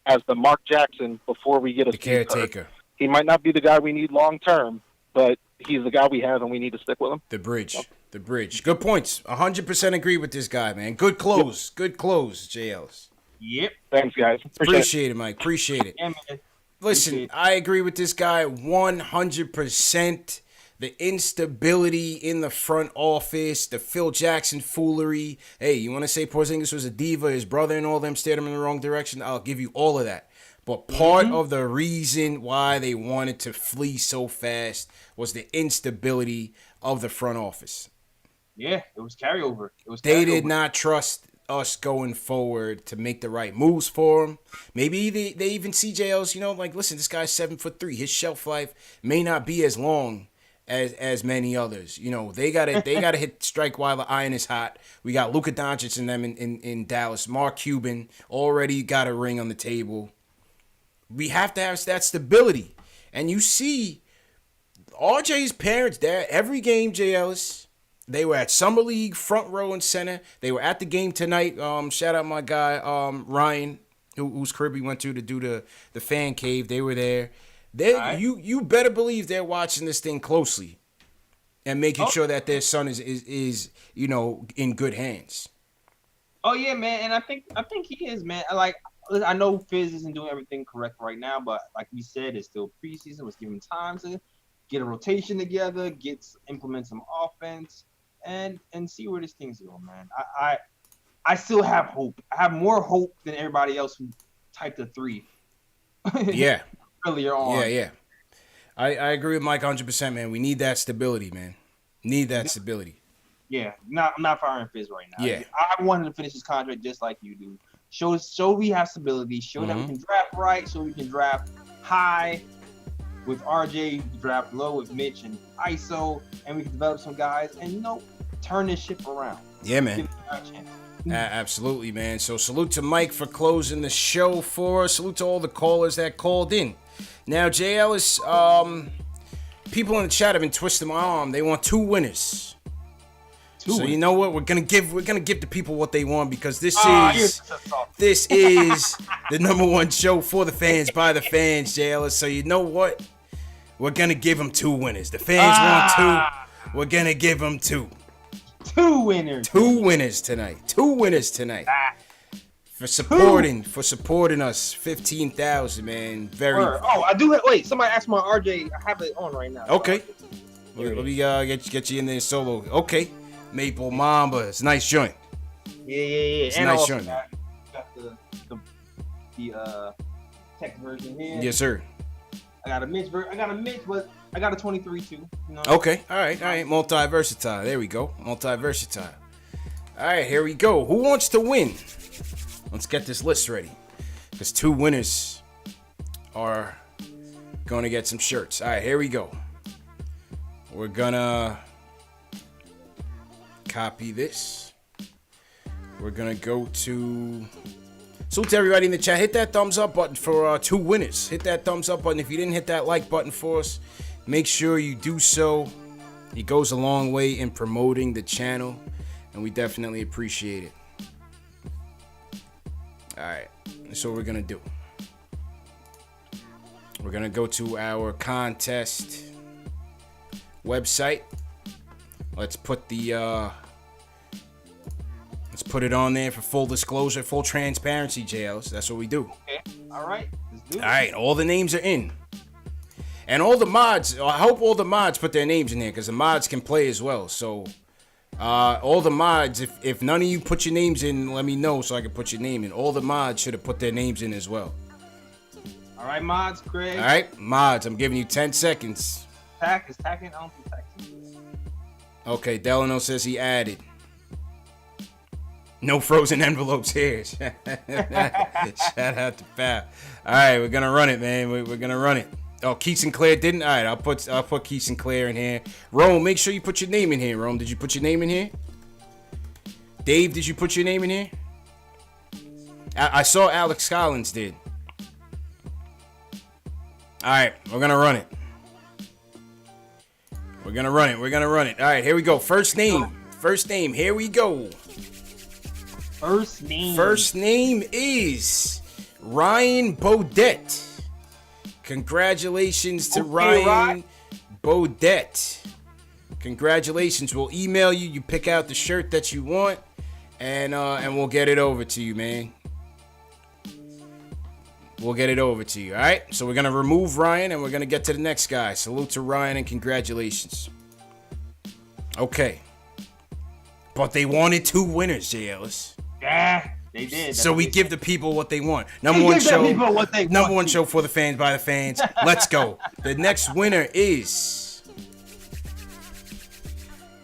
as the Mark Jackson before we get a caretaker. He might not be the guy we need long term, but he's the guy we have, and we need to stick with him. The bridge. Good points. 100% agree with this guy, man. Good close. Yep. Good close, Jay Ellis. Yep. Thanks, guys. Appreciate it, Mike. Appreciate it. Yeah, man. Listen, I agree with this guy 100%. The instability in the front office, the Phil Jackson foolery. Hey, you want to say Porzingis was a diva, his brother and all them steered him in the wrong direction? I'll give you all of that. But part of the reason why they wanted to flee so fast was the instability of the front office. Yeah, it was carryover. They did not trust us going forward to make the right moves for him. Maybe they even CJLs, listen, this guy's 7'3". His shelf life may not be as long as many others. They gotta hit strike while the iron is hot. We got Luka Doncic and them in Dallas. Mark Cuban already got a ring on the table. We have to have that stability. And you see RJ's parents there every game, Jay Ellis. They were at Summer League, front row and center. They were at the game tonight. Shout out my guy, Ryan, whose crib we went to do the fan cave. They were there. Right. You better believe they're watching this thing closely and making sure that their son is in good hands. Oh yeah, man, and I think he is, man. I know Fizz isn't doing everything correct right now, but like we said, it's still preseason. Let's give him time to get a rotation together, implement some offense, and see where this thing's going, man. I still have hope. I have more hope than everybody else who typed a 3. Yeah. Earlier on. Yeah. I agree with Mike 100%, man. We need that stability, man. Stability. Yeah. I'm not firing Fizz right now. Yeah. I wanted to finish his contract just like you do. Show we have stability. Show that we can draft right. So we can draft high with RJ, draft low with Mitch and ISO, and we can develop some guys and turn this ship around. Yeah, man. Absolutely, man. So salute to Mike for closing the show for us. Salute to all the callers that called in. Now, Jay Ellis, people in the chat have been twisting my arm. They want 2 winners. So you know what? We're gonna give the people what they want, because this is the number one show for the fans by the fans, Jay Ellis. So you know what? We're gonna give them 2 winners. The fans want 2. We're gonna give them 2. 2 winners. 2 winners tonight. 2 winners tonight. For supporting us. 15,000, man. Very. Oh, I do. Wait, somebody asked my RJ. I have it on right now. Okay. Let me get you in there solo. Okay. Maple Mamba. It's a nice joint. Yeah. It's a and nice also joint. got the text version here. Yes, sir. I got a mix, but I got a 23 too. You know? Okay. All right. Multi-versatile. There we go. Multi-versatile. All right, here we go. Who wants to win? Let's get this list ready. Because 2 winners are going to get some shirts. All right, here we go. We're going to copy this. We're going to go to... Salute to everybody in the chat. Hit that thumbs up button for 2 winners. Hit that thumbs up button. If you didn't hit that like button for us, make sure you do so. It goes a long way in promoting the channel, and we definitely appreciate it. All right, that's what we're going to do. We're going to go to our contest website. Let's put it on there for full disclosure, full transparency, JLs. That's what we do. Okay. All right. Let's do it. All right. All the names are in. And all the mods, I hope all the mods put their names in there because the mods can play as well. So all the mods, if none of you put your names in, let me know so I can put your name in. All the mods should have put their names in as well. All right, mods, Craig. All right, mods, I'm giving you 10 seconds. Tack is tacking. I don't think tack's. Okay, Delano says he added. No frozen envelopes here. Shout out to Pap. All right, we're gonna run it, man. We're gonna run it. Oh, Keith Sinclair didn't. All right, I'll put Keith Sinclair in here. Rome, make sure you put your name in here. Rome, did you put your name in here? Dave, did you put your name in here? I saw Alex Collins did. All right, we're gonna run it. We're gonna run it. All right, here we go. First name. Here we go. First name is Ryan Bodette. Congratulations to Ryan Bodette. Congratulations. We'll email you. You pick out the shirt that you want, and we'll get it over to you, man. We'll get it over to you. All right. So we're gonna remove Ryan, and we're gonna get to the next guy. Salute to Ryan and congratulations. Okay. But they wanted 2 winners, J. Ellis. Yeah, they did. So we give the people what they want. Number one show for the fans by the fans. Let's go. The next winner is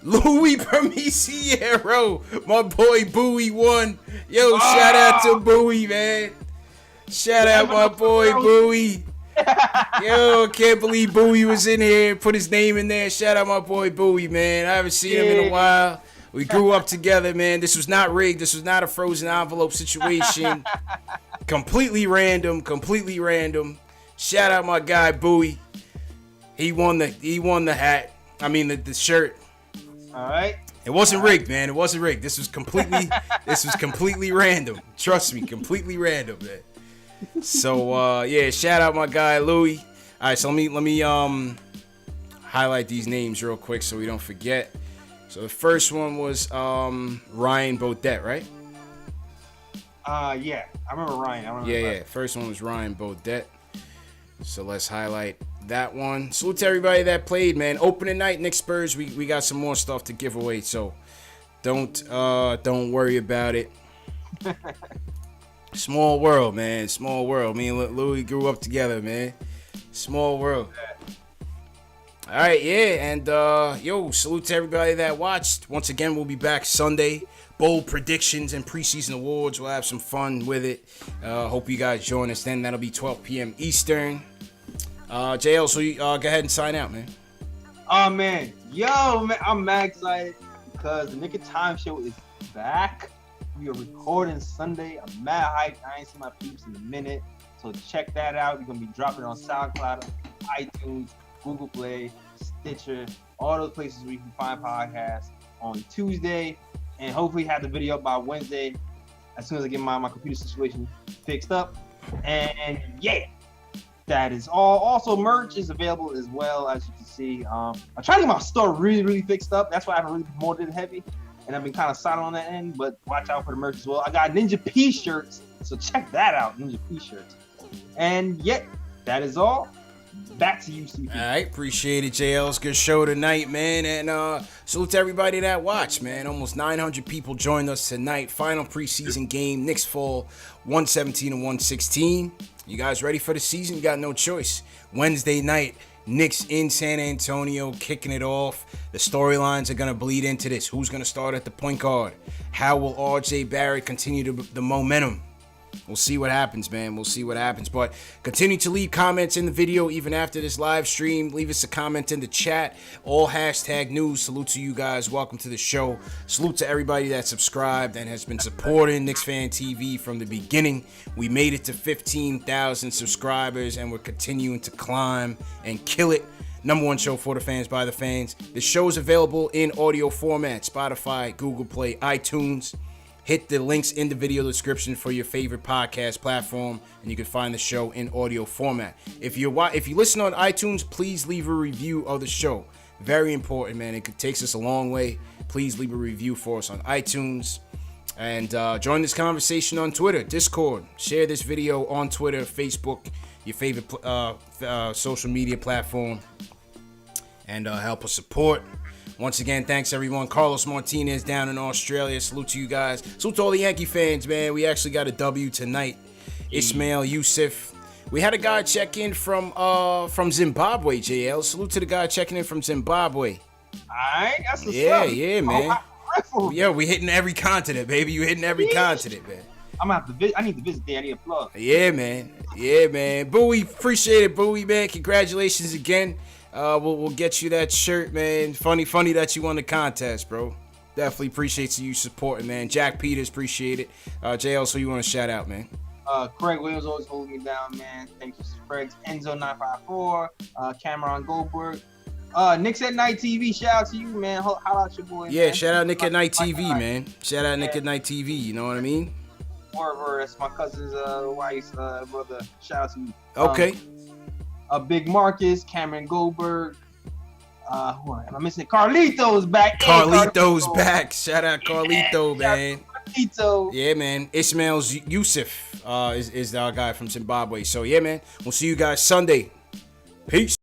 Louis Permisiero. My boy Bowie won. Yo, shout out to Bowie, man. Shout out my boy Bowie. Yo, can't believe Bowie was in here. Put his name in there. Shout out my boy Bowie, man. I haven't seen him in a while. We grew up together, man. This was not rigged. This was not a frozen envelope situation. Completely random. Shout out my guy Bowie. He won the hat. I mean the shirt. All right. It wasn't rigged, man. It wasn't rigged. This was completely random. Trust me, completely random, man. So yeah, shout out my guy Louie. All right, so let me highlight these names real quick so we don't forget. So the first one was Ryan Bodette, right? Yeah, I remember Ryan. Yeah. First one was Ryan Bodette. So let's highlight that one. Salute to everybody that played, man. Opening night, Knicks Spurs. We got some more stuff to give away, so don't worry about it. Small world, man. Small world. Me and Louis grew up together, man. Small world. All right, yeah, and salute to everybody that watched. Once again, we'll be back Sunday. Bold predictions and preseason awards. We'll have some fun with it. Hope you guys join us then. That'll be 12 p.m. Eastern. JL, so you go ahead and sign out, man. Oh, man. Yo, man, I'm mad excited because the Nick of Time show is back. We are recording Sunday. I'm mad hyped. I ain't seen my peeps in a minute. So check that out. We're going to be dropping it on Soundcloud, iTunes, Google Play, Stitcher, all those places where you can find podcasts on Tuesday, and hopefully have the video up by Wednesday as soon as I get my computer situation fixed up. And yeah, that is all. Also, merch is available as well, as you can see. I'm trying to get my store really fixed up. That's why I haven't really promoted it heavy. And and I've been kind of silent on that end, but watch out for the merch as well. I got Ninja P shirts, so check that out, Ninja P shirts. And yet, that is all. Back to you, CP. All right, appreciate it, JL's good show tonight, man. And salute to everybody that watched, man. Almost 900 people joined us tonight. Final preseason game, Knicks fall 117 and 116. You guys ready for the season? You got no choice. Wednesday night, Knicks in San Antonio, kicking it off. The storylines are going to bleed into this. Who's going to start at the point guard? How will RJ Barrett continue the momentum? We'll see what happens, man. We'll see what happens. But continue to leave comments in the video even after this live stream. Leave us a comment in the chat. All hashtag news. Salute to you guys. Welcome to the show. Salute to everybody that subscribed and has been supporting Knicks Fan TV from the beginning. We made it to 15,000 subscribers, and we're continuing to climb and kill it. Number one show for the fans, by the fans. The show is available in audio format. Spotify, Google Play, iTunes. Hit the links in the video description for your favorite podcast platform, and you can find the show in audio format. If you listen on iTunes, please leave a review of the show. Very important, man. It takes us a long way. Please leave a review for us on iTunes. And join this conversation on Twitter, Discord. Share this video on Twitter, Facebook, your favorite social media platform. And help us support. Once again, thanks everyone. Carlos Martinez down in Australia. Salute to you guys. Salute to all the Yankee fans, man. We actually got a W tonight. Ismail Yusuf. We had a guy check in from Zimbabwe, JL. Salute to the guy checking in from Zimbabwe. Alright, that's what's up. Yeah, man. Yeah, we hitting every continent, baby. You hitting every continent, man. I'm gonna have to visit. I need to visit there. I need a plug. Yeah, man. Bowie, appreciate it, Bowie, man. Congratulations again. We'll get you that shirt, man. Funny that you won the contest, bro. Definitely appreciate you supporting, man. Jack Peters, appreciate it. JL, so you want to shout out, man? Craig Williams always holding me down, man. Thank you, Craig. Enzo954, Cameron Goldberg. Knicks at Night TV, shout out to you, man. Holla out your boy. Yeah, man. Shout out Nick at Night TV, man. Shout out Nick at Night TV, you know what I mean? Word, that's my cousin's wife's brother. Shout out to you. Okay. Big Marcus, Cameron Goldberg. Who am I missing? Carlito's back. Carlito's back. Shout out Carlito, man. Carlito. Yeah, man. Ismail Yusuf is our guy from Zimbabwe. So, yeah, man. We'll see you guys Sunday. Peace.